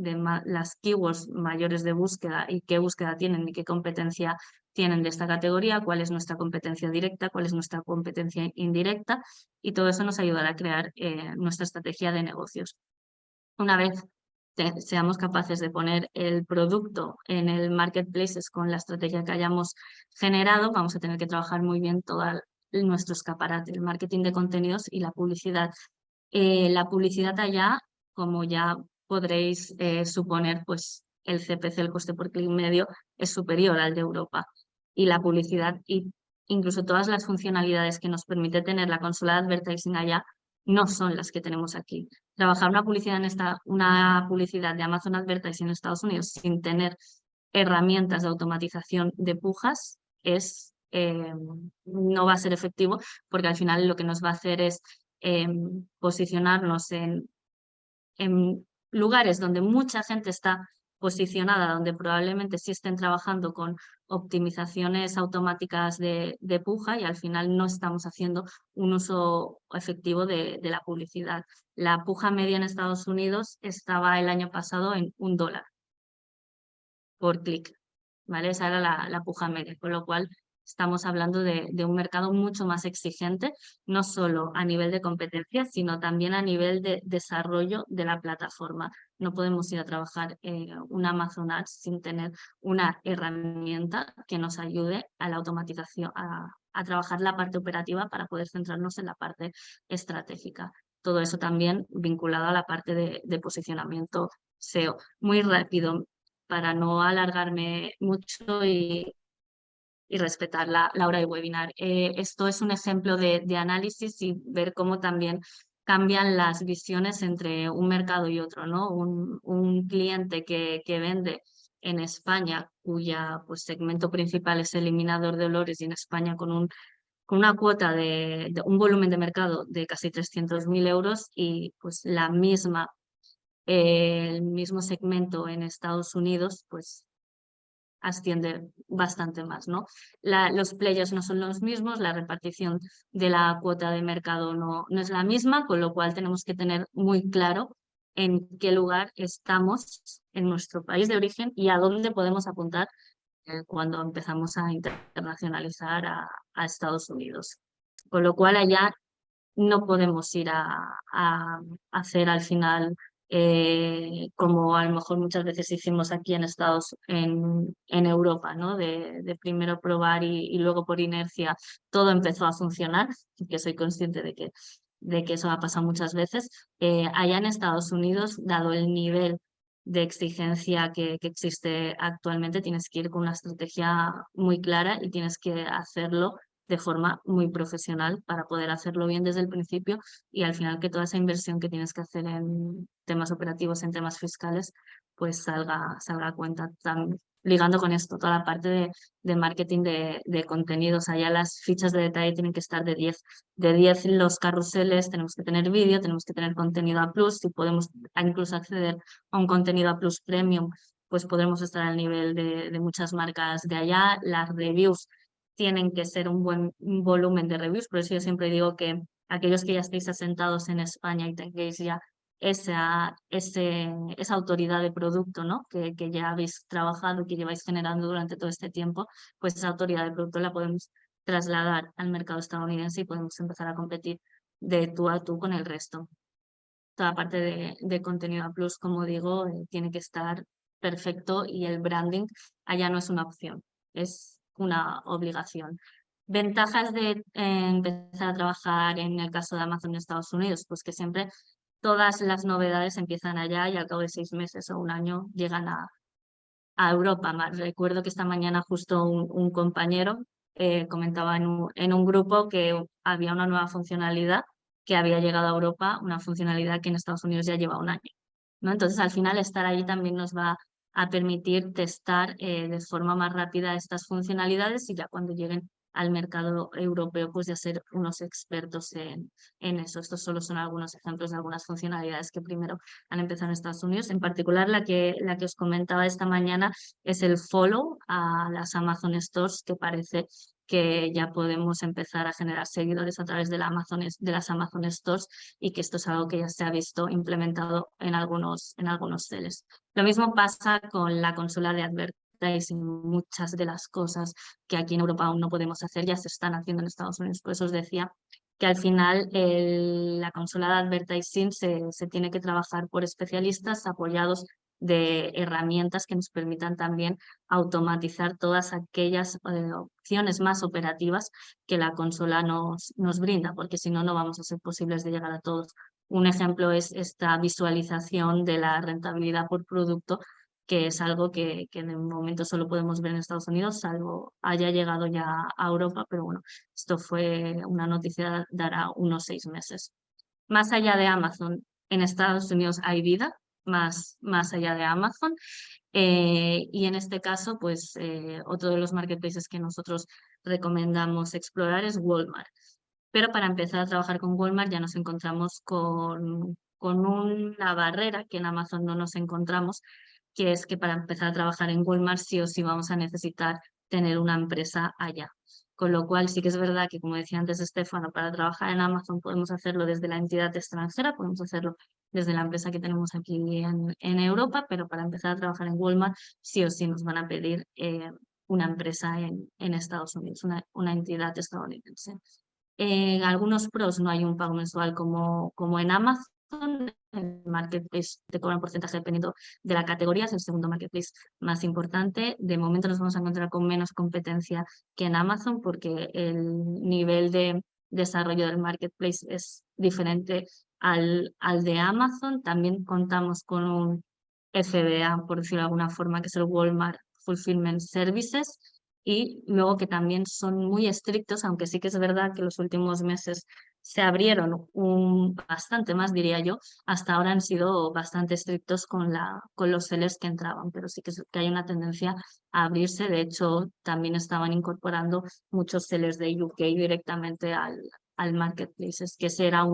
S1: keywords mayores de búsqueda y qué búsqueda tienen y qué competencia tienen de esta categoría, cuál es nuestra competencia directa, cuál es nuestra competencia indirecta, y todo eso nos ayudará a crear nuestra estrategia de negocios. Una vez seamos capaces de poner el producto en el marketplaces con la estrategia que hayamos generado, vamos a tener que trabajar muy bien todo nuestro escaparate, el marketing de contenidos y la publicidad. La publicidad allá, como ya podréis suponer, pues el CPC, el coste por clic medio, es superior al de Europa. Y la publicidad y incluso todas las funcionalidades que nos permite tener la consola de advertising allá no son las que tenemos aquí. Trabajar una publicidad de Amazon Advertising en Estados Unidos sin tener herramientas de automatización de pujas no va a ser efectivo, porque al final lo que nos va a hacer es posicionarnos en lugares donde mucha gente está posicionada, donde probablemente sí estén trabajando con optimizaciones automáticas de puja, y al final no estamos haciendo un uso efectivo de la publicidad. La puja media en Estados Unidos estaba el año pasado en $1 por clic, ¿vale? Esa era la puja media, con lo cual estamos hablando de un mercado mucho más exigente, no solo a nivel de competencia, sino también a nivel de desarrollo de la plataforma. No podemos ir a trabajar un Amazon Ads sin tener una herramienta que nos ayude a la automatización, a trabajar la parte operativa para poder centrarnos en la parte estratégica. Todo eso también vinculado a la parte de posicionamiento SEO. Muy rápido, para no alargarme mucho y respetar la hora de webinar. Esto es un ejemplo de análisis y ver cómo también cambian las visiones entre un mercado y otro, ¿no? Un cliente que vende en España, cuya pues, segmento principal es eliminador de olores, y en España con una cuota de un volumen de mercado de casi 300.000 euros, y pues el mismo segmento en Estados Unidos, pues asciende bastante más, ¿no? Los players no son los mismos, la repartición de la cuota de mercado no es la misma, con lo cual tenemos que tener muy claro en qué lugar estamos en nuestro país de origen y a dónde podemos apuntar cuando empezamos a internacionalizar a Estados Unidos. Con lo cual allá no podemos ir a hacer al final como a lo mejor muchas veces hicimos aquí en Europa, ¿no? De primero probar y luego por inercia todo empezó a funcionar, que soy consciente de que eso ha pasado muchas veces. Allá en Estados Unidos, dado el nivel de exigencia que existe actualmente, tienes que ir con una estrategia muy clara y tienes que hacerlo de forma muy profesional para poder hacerlo bien desde el principio, y al final que toda esa inversión que tienes que hacer en temas operativos, en temas fiscales, pues salga a cuenta. Ligando con esto, toda la parte de marketing de contenidos, allá las fichas de detalle tienen que estar de 10 los carruseles, tenemos que tener vídeo, tenemos que tener contenido A+, si podemos incluso acceder a un contenido A+ premium, pues podremos estar al nivel de muchas marcas de allá. Las reviews tienen que ser un buen volumen de reviews, por eso yo siempre digo que aquellos que ya estéis asentados en España y tengáis ya esa autoridad de producto, ¿no? Que ya habéis trabajado y que lleváis generando durante todo este tiempo, pues esa autoridad de producto la podemos trasladar al mercado estadounidense y podemos empezar a competir de tú a tú con el resto. Toda parte de contenido A+, como digo, tiene que estar perfecto, y el branding allá no es una opción, es una obligación. Ventajas de empezar a trabajar en el caso de Amazon en Estados Unidos, pues que siempre todas las novedades empiezan allá y al cabo de 6 meses o un año llegan a Europa. Recuerdo que esta mañana justo un compañero comentaba en un grupo que había una nueva funcionalidad que había llegado a Europa, una funcionalidad que en Estados Unidos ya lleva un año, ¿no? Entonces, al final, estar allí también nos va a permitir testar de forma más rápida estas funcionalidades y ya cuando lleguen al mercado europeo, pues ya ser unos expertos en eso. Estos solo son algunos ejemplos de algunas funcionalidades que primero han empezado en Estados Unidos. En particular, la que os comentaba esta mañana es el follow a las Amazon Stores, que parece que ya podemos empezar a generar seguidores a través de las Amazon Stores y que esto es algo que ya se ha visto implementado en algunos sellers. Lo mismo pasa con la consola de advertising. Muchas de las cosas que aquí en Europa aún no podemos hacer ya se están haciendo en Estados Unidos. Por eso os decía que al final la consola de advertising se tiene que trabajar por especialistas apoyados de herramientas que nos permitan también automatizar todas aquellas opciones más operativas que la consola nos brinda, porque si no, no vamos a ser posibles de llegar a todos. Un ejemplo es esta visualización de la rentabilidad por producto, que es algo que de momento solo podemos ver en Estados Unidos, salvo haya llegado ya a Europa, pero bueno, esto fue una noticia de hará unos 6 meses. Más allá de Amazon, en Estados Unidos hay vida, más allá de Amazon. Y en este caso, pues otro de los marketplaces que nosotros recomendamos explorar es Walmart. Pero para empezar a trabajar con Walmart ya nos encontramos con una barrera que en Amazon no nos encontramos, que es que para empezar a trabajar en Walmart sí o sí vamos a necesitar tener una empresa allá. Con lo cual sí que es verdad que, como decía antes Estefano, para trabajar en Amazon podemos hacerlo desde la entidad extranjera, podemos hacerlo desde la empresa que tenemos aquí en Europa, pero para empezar a trabajar en Walmart sí o sí nos van a pedir una empresa en Estados Unidos, una entidad estadounidense. En algunos pros no hay un pago mensual como en Amazon. El marketplace te cobra un porcentaje dependiendo de la categoría, es el segundo marketplace más importante. De momento nos vamos a encontrar con menos competencia que en Amazon porque el nivel de desarrollo del marketplace es diferente al de Amazon. También contamos con un FBA, por decirlo de alguna forma, que es el Walmart Fulfillment Services, y luego que también son muy estrictos, aunque sí que es verdad que los últimos meses se abrieron bastante más, diría yo. Hasta ahora han sido bastante estrictos con los sellers que entraban, pero sí que hay una tendencia a abrirse. De hecho, también estaban incorporando muchos sellers de UK directamente al marketplace, es que ese era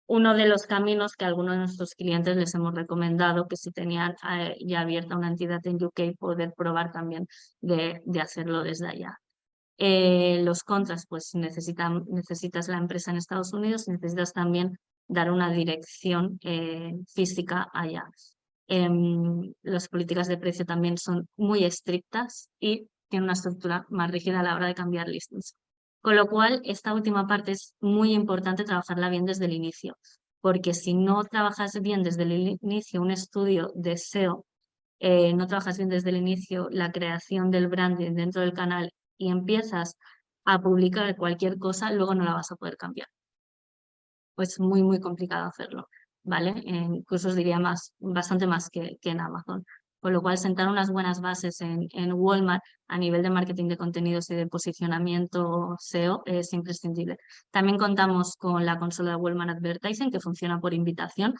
S1: uno de los caminos que a algunos de nuestros clientes les hemos recomendado, que si tenían ya abierta una entidad en UK, poder probar también de hacerlo desde allá. Los contras, pues necesitas la empresa en Estados Unidos, necesitas también dar una dirección física allá. Las políticas de precio también son muy estrictas y tienen una estructura más rígida a la hora de cambiar listings. Con lo cual, esta última parte es muy importante trabajarla bien desde el inicio, porque si no trabajas bien desde el inicio un estudio de SEO, no trabajas bien desde el inicio la creación del branding dentro del canal y empiezas a publicar cualquier cosa, luego no la vas a poder cambiar. Pues muy complicado hacerlo, ¿vale? Incluso os diría bastante más que en Amazon. Con lo cual, sentar unas buenas bases en Walmart a nivel de marketing de contenidos y de posicionamiento SEO es imprescindible. También contamos con la consola de Walmart Advertising, que funciona por invitación.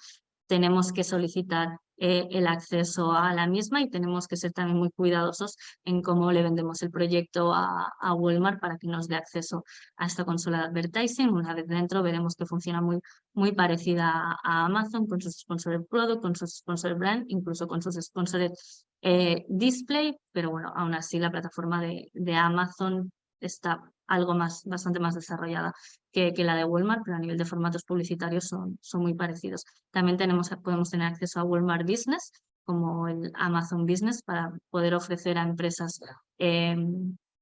S1: Tenemos que solicitar el acceso a la misma y tenemos que ser también muy cuidadosos en cómo le vendemos el proyecto a Walmart para que nos dé acceso a esta consola de advertising. Una vez dentro veremos que funciona muy parecida a Amazon, con sus sponsored product, con sus sponsored brand, incluso con sus sponsored display, pero bueno, aún así la plataforma de Amazon está bastante más desarrollada que la de Walmart, pero a nivel de formatos publicitarios son muy parecidos. También podemos tener acceso a Walmart Business, como el Amazon Business, para poder ofrecer a empresas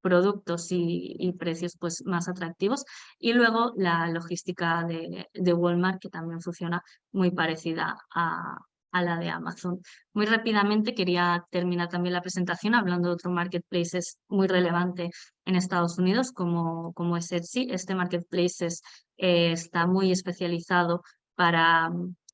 S1: productos y precios pues, más atractivos. Y luego la logística de Walmart, que también funciona muy parecida a la de Amazon. Muy rápidamente quería terminar también la presentación hablando de otro marketplace muy relevante en Estados Unidos, como es Etsy. Este marketplace está muy especializado para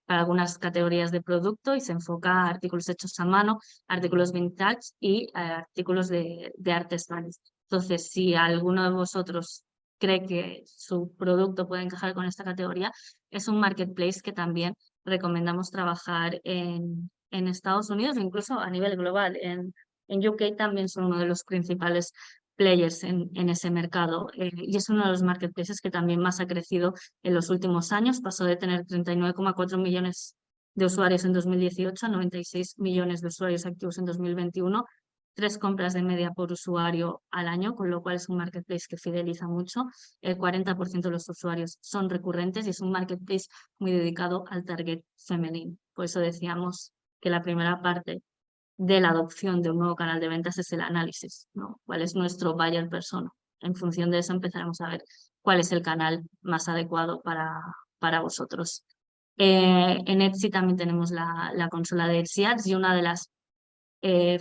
S1: algunas categorías de producto y se enfoca a artículos hechos a mano, artículos vintage y artículos de artesanos. Entonces, si alguno de vosotros cree que su producto puede encajar con esta categoría, es un marketplace que también recomendamos trabajar en Estados Unidos e incluso a nivel global. En UK también son uno de los principales players en ese mercado y es uno de los marketplaces que también más ha crecido en los últimos años. Pasó de tener 39,4 millones de usuarios en 2018 a 96 millones de usuarios activos en 2021, 3 compras de media por usuario al año, con lo cual es un marketplace que fideliza mucho. El 40% de los usuarios son recurrentes y es un marketplace muy dedicado al target femenino. Por eso decíamos que la primera parte de la adopción de un nuevo canal de ventas es el análisis, ¿no? ¿Cuál es nuestro buyer persona? En función de eso empezaremos a ver cuál es el canal más adecuado para vosotros. En Etsy también tenemos la consola de Etsy Ads y una de las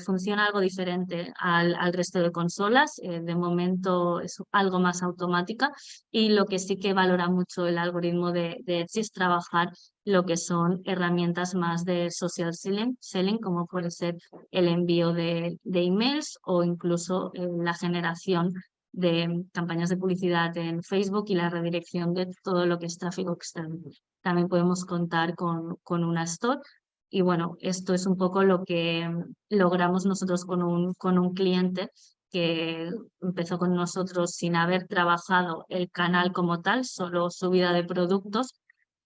S1: funciona algo diferente al resto de consolas. De momento es algo más automática y lo que sí que valora mucho el algoritmo de Etsy es trabajar lo que son herramientas más de social selling, como puede ser el envío de emails o incluso la generación de campañas de publicidad en Facebook y la redirección de todo lo que es tráfico externo. También podemos contar con una store. Y bueno, esto es un poco lo que logramos nosotros con un cliente que empezó con nosotros sin haber trabajado el canal como tal, solo subida de productos,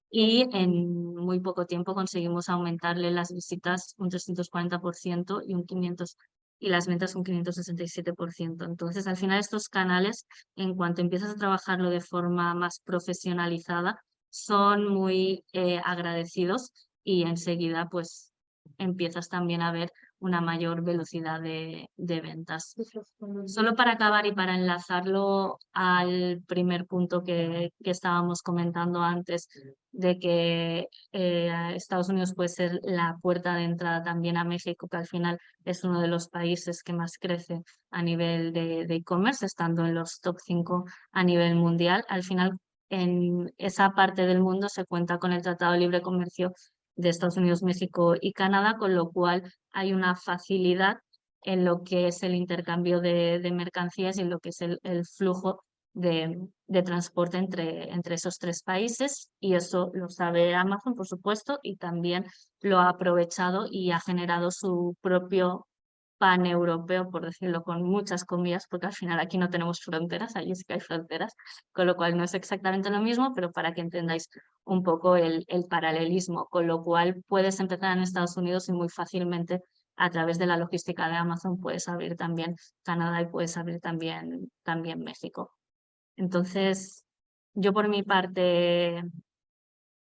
S1: y en muy poco tiempo conseguimos aumentarle las visitas un 340% y un 500 y las ventas un 567%. Entonces, al final estos canales, en cuanto empiezas a trabajarlo de forma más profesionalizada, son muy agradecidos y enseguida pues empiezas también a ver una mayor velocidad de ventas. Solo para acabar y para enlazarlo al primer punto que estábamos comentando antes, de que Estados Unidos puede ser la puerta de entrada también a México, que al final es uno de los países que más crece a nivel de e-commerce, estando en los top 5 a nivel mundial. Al final, en esa parte del mundo se cuenta con el Tratado de Libre Comercio de Estados Unidos, México y Canadá, con lo cual hay una facilidad en lo que es el intercambio de mercancías y en lo que es el flujo de transporte entre esos 3 países, y eso lo sabe Amazon, por supuesto, y también lo ha aprovechado y ha generado su propio paneuropeo, por decirlo con muchas comillas, porque al final aquí no tenemos fronteras, allí sí que hay fronteras, con lo cual no es exactamente lo mismo, pero para que entendáis un poco el paralelismo, con lo cual puedes empezar en Estados Unidos y muy fácilmente a través de la logística de Amazon puedes abrir también Canadá y puedes abrir también México. Entonces, yo por mi parte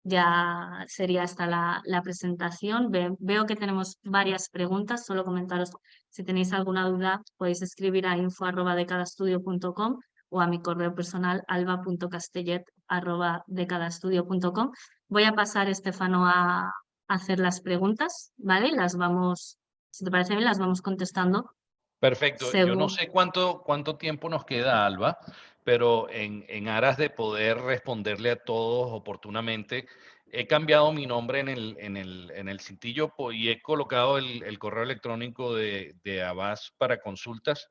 S1: ya sería esta la presentación. Veo que tenemos varias preguntas, solo comentaros si tenéis alguna duda podéis escribir a info@decadastudio.com o a mi correo personal alba.castellet@decadastudio.com. Voy a pasar, Estefano, a hacer las preguntas, ¿vale? Las vamos, si te parece bien, las vamos contestando
S2: Perfecto. Yo no
S1: según.
S2: sé cuánto tiempo nos queda, Alba, pero en aras de poder responderle a todos oportunamente, he cambiado mi nombre en el cintillo y he colocado el correo electrónico de Avast para consultas,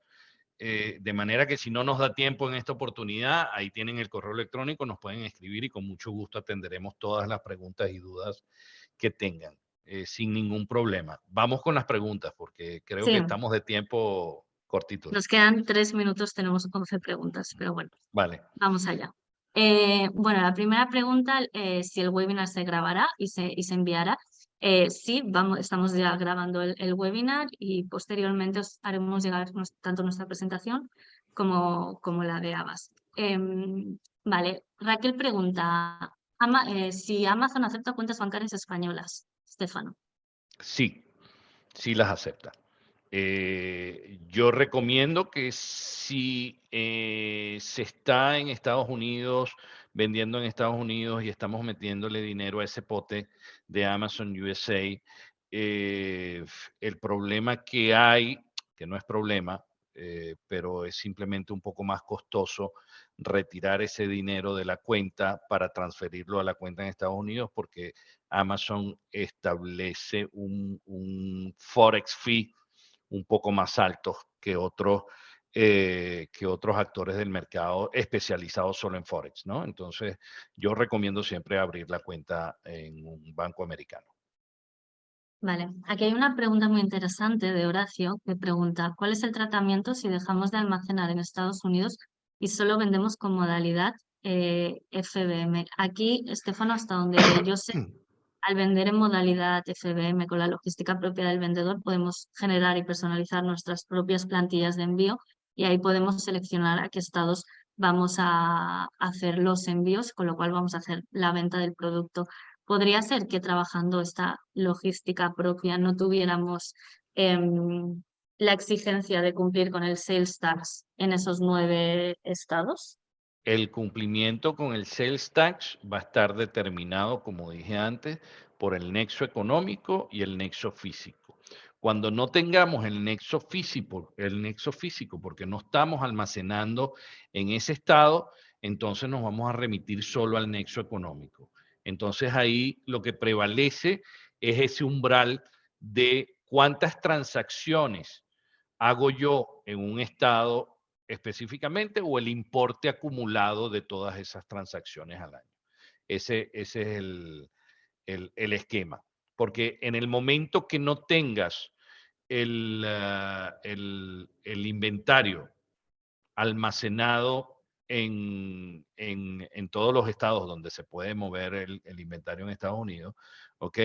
S2: de manera que si no nos da tiempo en esta oportunidad, ahí tienen el correo electrónico, nos pueden escribir y con mucho gusto atenderemos todas las preguntas y dudas que tengan, sin ningún problema. Vamos con las preguntas porque creo que
S1: Sí,
S2: estamos de tiempo
S1: nos
S2: cortitos.
S1: quedan 3 minutos, tenemos 11 preguntas, pero bueno,
S2: Vale.
S1: vamos allá. Bueno, la primera pregunta, si el webinar se grabará y se enviará. Sí, estamos ya grabando el webinar y posteriormente os haremos llegar tanto nuestra presentación como la de Avast. Vale, Raquel pregunta, si Amazon acepta cuentas bancarias españolas, Estefano.
S2: Sí, sí las acepta. Yo recomiendo que si se está en Estados Unidos, vendiendo en Estados Unidos y estamos metiéndole dinero a ese pote de Amazon USA, el problema que hay, que no es problema, pero es simplemente un poco más costoso retirar ese dinero de la cuenta para transferirlo a la cuenta en Estados Unidos porque Amazon establece un Forex fee un poco más altos que otros que otros actores del mercado especializados solo en Forex, ¿no? Entonces, yo recomiendo siempre abrir la cuenta en un banco americano.
S1: Vale, aquí hay una pregunta muy interesante de Horacio que pregunta, ¿cuál es el tratamiento si dejamos de almacenar en Estados Unidos y solo vendemos con modalidad FBM? Aquí, Estefano, hasta donde yo sé, al vender en modalidad FBM con la logística propia del vendedor, podemos generar y personalizar nuestras propias plantillas de envío y ahí podemos seleccionar a qué estados vamos a hacer los envíos, con lo cual vamos a hacer la venta del producto. Podría ser que trabajando esta logística propia no tuviéramos la exigencia de cumplir con el sales tax en esos 9 estados.
S2: El cumplimiento con el sales tax va a estar determinado, como dije antes, por el nexo económico y el nexo físico. Cuando no tengamos el nexo físico, porque no estamos almacenando en ese estado, entonces nos vamos a remitir solo al nexo económico. Entonces ahí lo que prevalece es ese umbral de cuántas transacciones hago yo en un estado específicamente o el importe acumulado de todas esas transacciones al año. Ese es el esquema. Porque en el momento que no tengas el inventario almacenado en todos los estados donde se puede mover el inventario en Estados Unidos, ¿ok?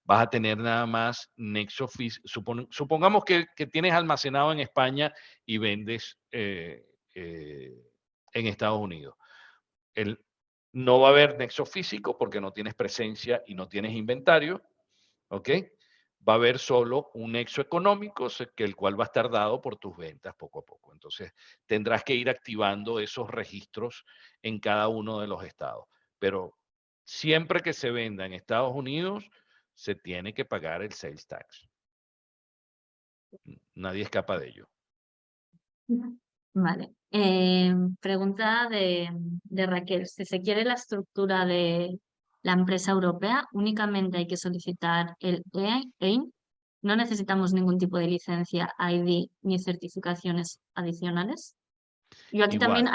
S2: Vas a tener nada más nexo físico. Supongamos que tienes almacenado en España y vendes en Estados Unidos. El, no va a haber nexo físico porque no tienes presencia y no tienes inventario, ¿ok? Va a haber solo un nexo económico, que el cual va a estar dado por tus ventas poco a poco. Entonces, tendrás que ir activando esos registros en cada uno de los estados. Pero siempre que se venda en Estados Unidos, se tiene que pagar el sales tax. Nadie escapa de ello.
S1: Vale. Pregunta de Raquel. Si se quiere la estructura de la empresa europea, únicamente hay que solicitar el EIN. No necesitamos ningún tipo de licencia, ID ni certificaciones adicionales. Yo aquí también
S2: Igual,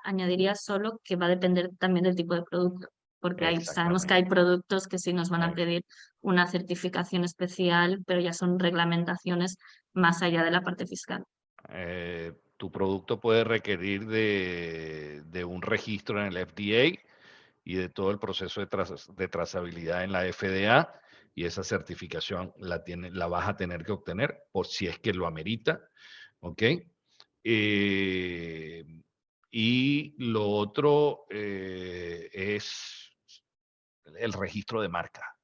S1: añadiría solo que va a depender también del tipo de producto, porque sabemos que hay
S2: exactamente.
S1: productos que sí nos van a
S2: Ex-
S1: pedir una certificación especial, pero ya son reglamentaciones más allá de la parte fiscal.
S2: Tu producto puede requerir de un registro en el FDA y de todo el proceso de trazabilidad en la FDA, y esa certificación la vas a tener que obtener por si es que lo amerita, ¿ok? Eh, y lo otro es el registro de marca.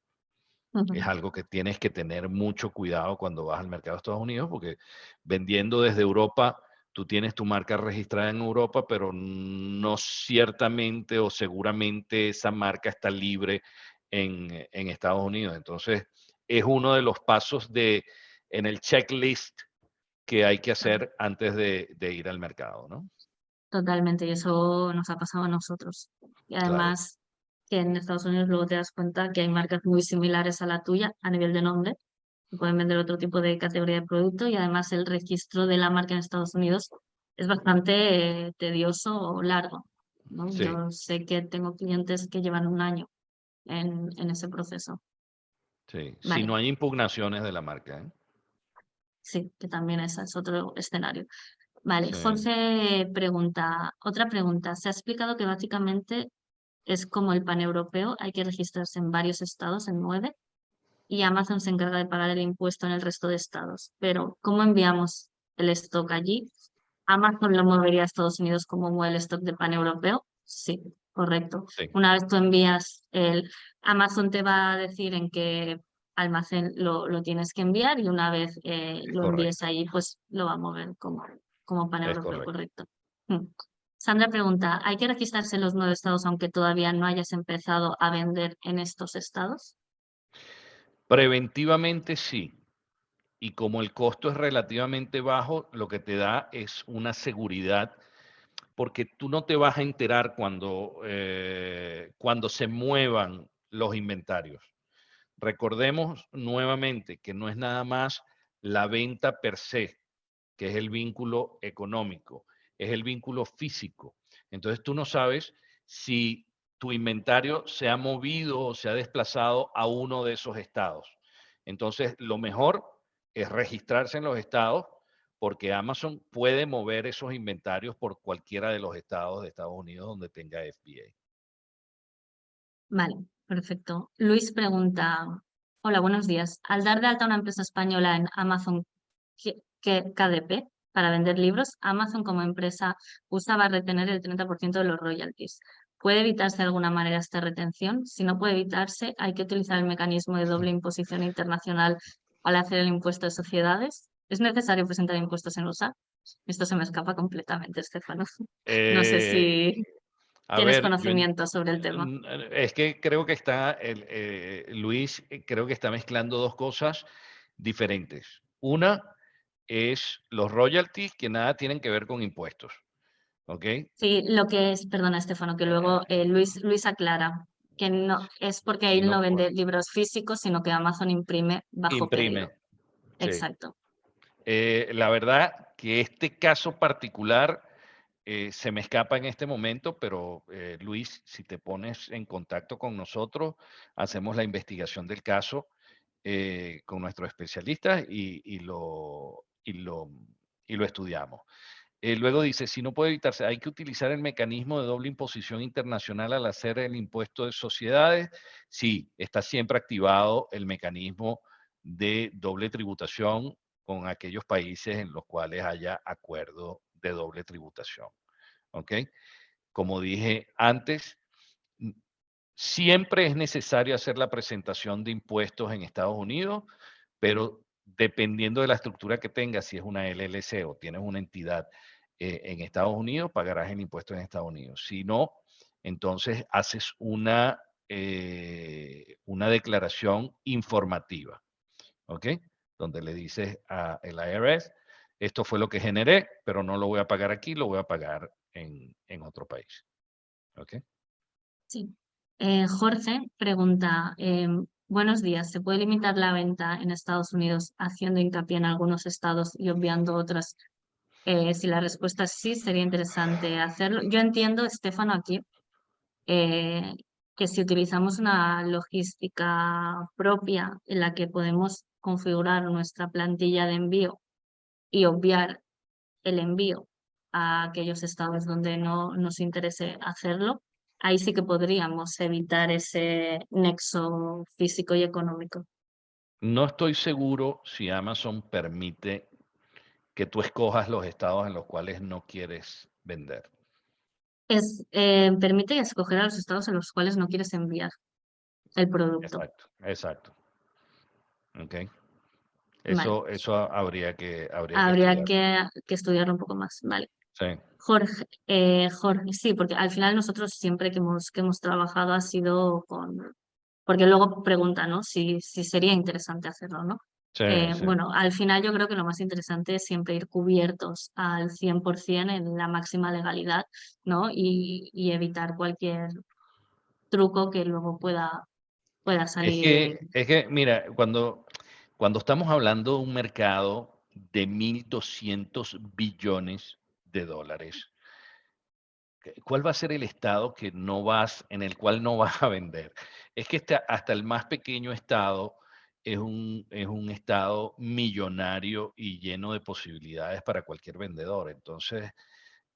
S2: Es
S1: Ujú.
S2: algo que tienes que tener mucho cuidado cuando vas al mercado de Estados Unidos, porque vendiendo desde Europa, tú tienes tu marca registrada en Europa, pero no ciertamente o seguramente esa marca está libre en Estados Unidos. Entonces, es uno de los pasos en el checklist que hay que hacer antes de ir al mercado, ¿no?
S1: Totalmente, y eso nos ha pasado a nosotros. Y
S2: Claro,
S1: además que en Estados Unidos luego te das cuenta que hay marcas muy similares a la tuya a nivel de nombre, que pueden vender otro tipo de categoría de producto y además el registro de la marca en Estados Unidos es bastante tedioso o largo, ¿no?
S2: sí,
S1: Yo sé que tengo clientes que llevan un año en ese proceso.
S2: sí. Si
S1: Vale,
S2: no hay impugnaciones de la marca, ¿eh?
S1: sí, que también ese es otro escenario. Vale,
S2: Sí,
S1: Jorge pregunta, otra pregunta. Se ha explicado que básicamente es como el paneuropeo, hay que registrarse en varios estados, en 9, y Amazon se encarga de pagar el impuesto en el resto de estados. Pero, ¿cómo enviamos el stock allí? ¿Amazon lo movería a Estados Unidos como mueve el stock de paneuropeo? Sí, correcto.
S2: sí,
S1: Una vez tú envías Amazon te va a decir en qué almacén lo tienes que enviar y una vez
S2: es
S1: lo envíes
S2: correcto,
S1: ahí, pues lo va a mover como
S2: es
S1: paneuropeo,
S2: correcto.
S1: correcto. Mm. Sandra pregunta, ¿hay que registrarse en los 9 estados aunque todavía no hayas empezado a vender en estos estados?
S2: Preventivamente sí. Y como el costo es relativamente bajo, lo que te da es una seguridad, porque tú no te vas a enterar cuando se muevan los inventarios. Recordemos nuevamente que no es nada más la venta per se, que es el vínculo económico, es el vínculo físico. Entonces tú no sabes si tu inventario se ha movido o se ha desplazado a uno de esos estados. Entonces, lo mejor es registrarse en los estados porque Amazon puede mover esos inventarios por cualquiera de los estados de Estados Unidos donde tenga FBA.
S1: Vale, perfecto. Luis pregunta, hola, buenos días. Al dar de alta una empresa española en Amazon KDP para vender libros, Amazon como empresa USA va a retener el 30% de los royalties. ¿Puede evitarse de alguna manera esta retención? Si no puede evitarse, ¿hay que utilizar el mecanismo de doble imposición internacional al hacer el impuesto de sociedades? ¿Es necesario presentar impuestos en USA? Esto se me escapa completamente, Estefano. No sé
S2: Eh,
S1: si
S2: a
S1: tienes
S2: ver,
S1: conocimiento sobre el tema.
S2: es que creo que Luis, creo que está mezclando dos cosas diferentes. Una es los royalties que nada tienen que ver con impuestos, ¿ok?
S1: Sí, lo que es, perdona, Estefano, que luego Luis aclara que no es porque él no
S2: No,
S1: vende libros físicos, sino que Amazon imprime bajo
S2: imprime,
S1: pedido.
S2: sí.
S1: Exacto.
S2: La verdad que este caso particular se me escapa en este momento, pero Luis, si te pones en contacto con nosotros, hacemos la investigación del caso con nuestros especialistas y lo estudiamos. Luego dice, si no puede evitarse, hay que utilizar el mecanismo de doble imposición internacional al hacer el impuesto de sociedades. Sí, está siempre activado el mecanismo de doble tributación con aquellos países en los cuales haya acuerdo de doble tributación. ¿Ok? Como dije antes, siempre es necesario hacer la presentación de impuestos en Estados Unidos, pero dependiendo de la estructura que tengas, si es una LLC o tienes una entidad en Estados Unidos, pagarás el impuesto en Estados Unidos. Si no, entonces haces una declaración informativa, ¿ok? Donde le dices al IRS, esto fue lo que generé, pero no lo voy a pagar aquí, lo voy a pagar en otro país, ¿ok?
S1: Sí. Jorge pregunta, buenos días, ¿se puede limitar la venta en Estados Unidos haciendo hincapié en algunos estados y obviando otros? Si la respuesta es sí, sería interesante hacerlo. Yo entiendo, Estefano, aquí eh, que si utilizamos una logística propia en la que podemos configurar nuestra plantilla de envío y obviar el envío a aquellos estados donde no nos interese hacerlo, ahí sí que podríamos evitar ese nexo físico y económico.
S2: No estoy seguro si Amazon permite que tú escojas los estados en los cuales no quieres vender.
S1: Permite escoger a los estados en los cuales no quieres enviar el producto.
S2: Exacto, exacto. ¿Ok?
S1: Vale.
S2: Eso habría que
S1: Habría
S2: estudiar.
S1: que estudiarlo un poco más. Vale.
S2: Sí,
S1: Jorge, sí, porque al final nosotros siempre que hemos trabajado ha sido porque luego preguntan, ¿no? Si sería interesante hacerlo, ¿no?
S2: sí, sí.
S1: Bueno, al final yo creo que lo más interesante es siempre ir cubiertos al 100% en la máxima legalidad, ¿no? Y evitar cualquier truco que luego pueda salir.
S2: Mira, cuando estamos hablando de un mercado de 1.200 billones de dólares, ¿cuál va a ser el estado en el cual no vas a vender? Es que hasta el más pequeño estado es un estado millonario y lleno de posibilidades para cualquier vendedor. Entonces,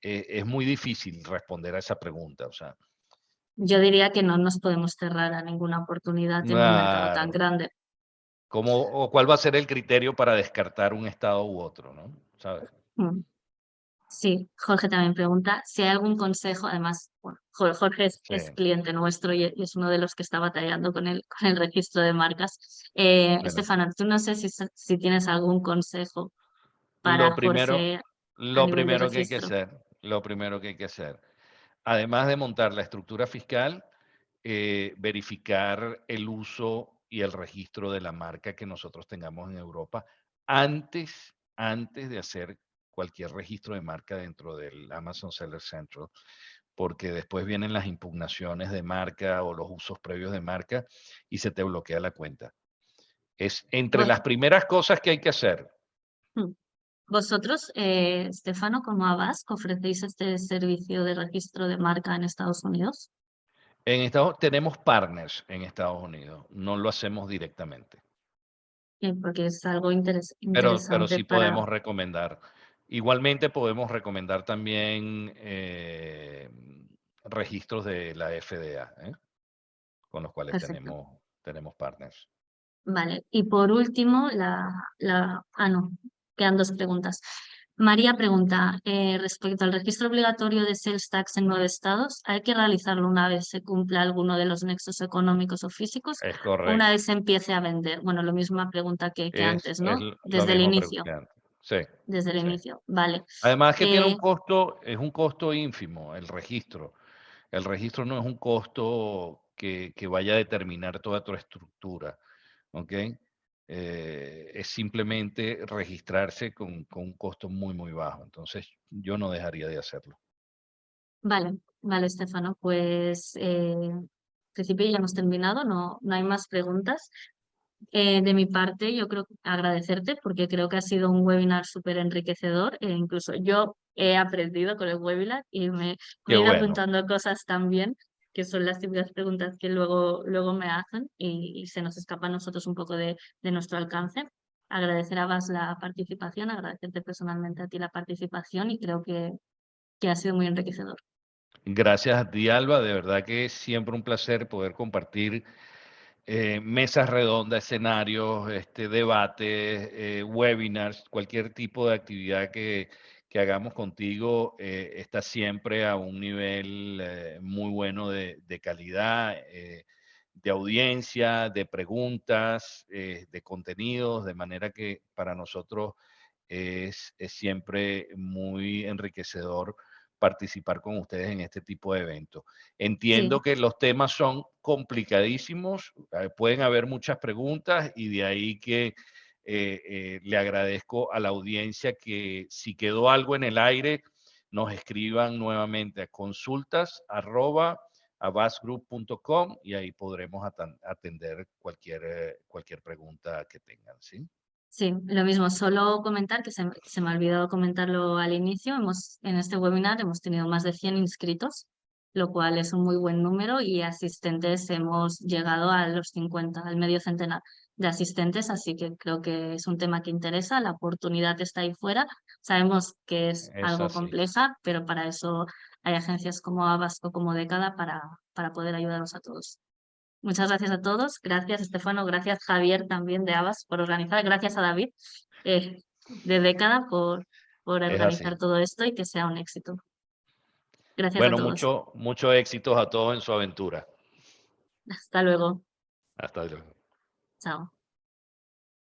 S2: es muy difícil responder a esa pregunta. O sea,
S1: Yo diría que no nos podemos cerrar a ninguna oportunidad en un mercado tan
S2: claro,
S1: grande.
S2: ¿cuál va a ser el criterio para descartar un estado u otro, no? ¿Sabes?
S1: Mm. Sí, Jorge también pregunta si hay algún consejo, además, bueno, Jorge
S2: Sí,
S1: es cliente nuestro y es uno de los que está batallando con el registro de marcas.
S2: bueno.
S1: Estefano, tú no sé si tienes algún consejo para
S2: Lo primero,
S1: Jorge a
S2: lo
S1: nivel de
S2: primero que hay que
S1: registro.
S2: hacer, lo primero que hay que hacer, además de montar la estructura fiscal, verificar el uso y el registro de la marca que nosotros tengamos en Europa antes de hacer cualquier registro de marca dentro del Amazon Seller Central, porque después vienen las impugnaciones de marca o los usos previos de marca y se te bloquea la cuenta. Es entre
S1: Bueno,
S2: las primeras cosas que hay que hacer.
S1: mm, Vosotros, Stefano, como Avast, ofrecéis este servicio de registro de marca en Estados Unidos.
S2: Tenemos partners en Estados Unidos, no lo hacemos directamente,
S1: Porque es algo
S2: pero
S1: interesante
S2: sí
S1: para...
S2: podemos recomendar. Igualmente podemos recomendar también registros de la FDA, con los cuales
S1: Perfecto.
S2: tenemos partners.
S1: Vale. Y por último, no, quedan dos preguntas. María pregunta, respecto al registro obligatorio de sales tax en 9 estados, ¿hay que realizarlo una vez se cumpla alguno de los nexos económicos o físicos
S2: Es
S1: o una
S2: correcto.
S1: vez se empiece a vender? Bueno, lo misma pregunta que antes,
S2: Es
S1: ¿no?
S2: lo
S1: Desde el
S2: mismo
S1: inicio,
S2: preguntante. Sí,
S1: desde el
S2: sí.
S1: inicio. Vale.
S2: Además que tiene un
S1: Eh,
S2: costo, es un costo ínfimo el registro. El registro no es un costo que vaya a determinar toda tu estructura, ¿ok? Es simplemente registrarse con un costo muy, muy bajo. Entonces, yo no dejaría de hacerlo.
S1: vale, vale, Estefano. Pues en principio ya hemos terminado, no hay más preguntas. De mi parte, yo creo que agradecerte porque creo que ha sido un webinar súper enriquecedor. Incluso yo he aprendido con el webinar y me
S2: Qué
S1: he ido
S2: bueno.
S1: apuntando cosas también, que son las típicas preguntas que luego me hacen y se nos escapa a nosotros un poco de nuestro alcance. Agradecer a Bas la participación, agradecerte personalmente a ti la participación y creo que ha sido muy enriquecedor.
S2: Gracias a ti, Alba. De verdad que es siempre un placer poder compartir mesas redondas, escenarios, debates, webinars, cualquier tipo de actividad que hagamos contigo está siempre a un nivel muy bueno de calidad, de audiencia, de preguntas, de contenidos, de manera que para nosotros es siempre muy enriquecedor participar con ustedes en este tipo de eventos.
S1: Sí,
S2: Entiendo que los temas son complicadísimos, pueden haber muchas preguntas y de ahí que le agradezco a la audiencia que si quedó algo en el aire, nos escriban nuevamente a consultas@avasgroup.com y ahí podremos atender cualquier pregunta que tengan, ¿sí?
S1: sí, lo mismo. Solo comentar que se me ha olvidado comentarlo al inicio. En este webinar hemos tenido más de 100 inscritos, lo cual es un muy buen número y asistentes hemos llegado a los 50, al medio centenar de asistentes, así que creo que es un tema que interesa. La oportunidad está ahí fuera. Sabemos que es
S2: Es
S1: algo
S2: así.
S1: compleja, pero para eso hay agencias como Abasco, como Década, para poder ayudaros a todos. Muchas gracias a todos. Gracias, Estefano. Gracias, Javier, también de Abas, por organizar. Gracias a David, de Década, por
S2: Es así.
S1: organizar todo esto y que sea un éxito. Gracias a
S2: Bueno,
S1: todos.
S2: muchos éxitos a todos en su aventura.
S1: Hasta luego.
S2: Hasta luego.
S1: Chao.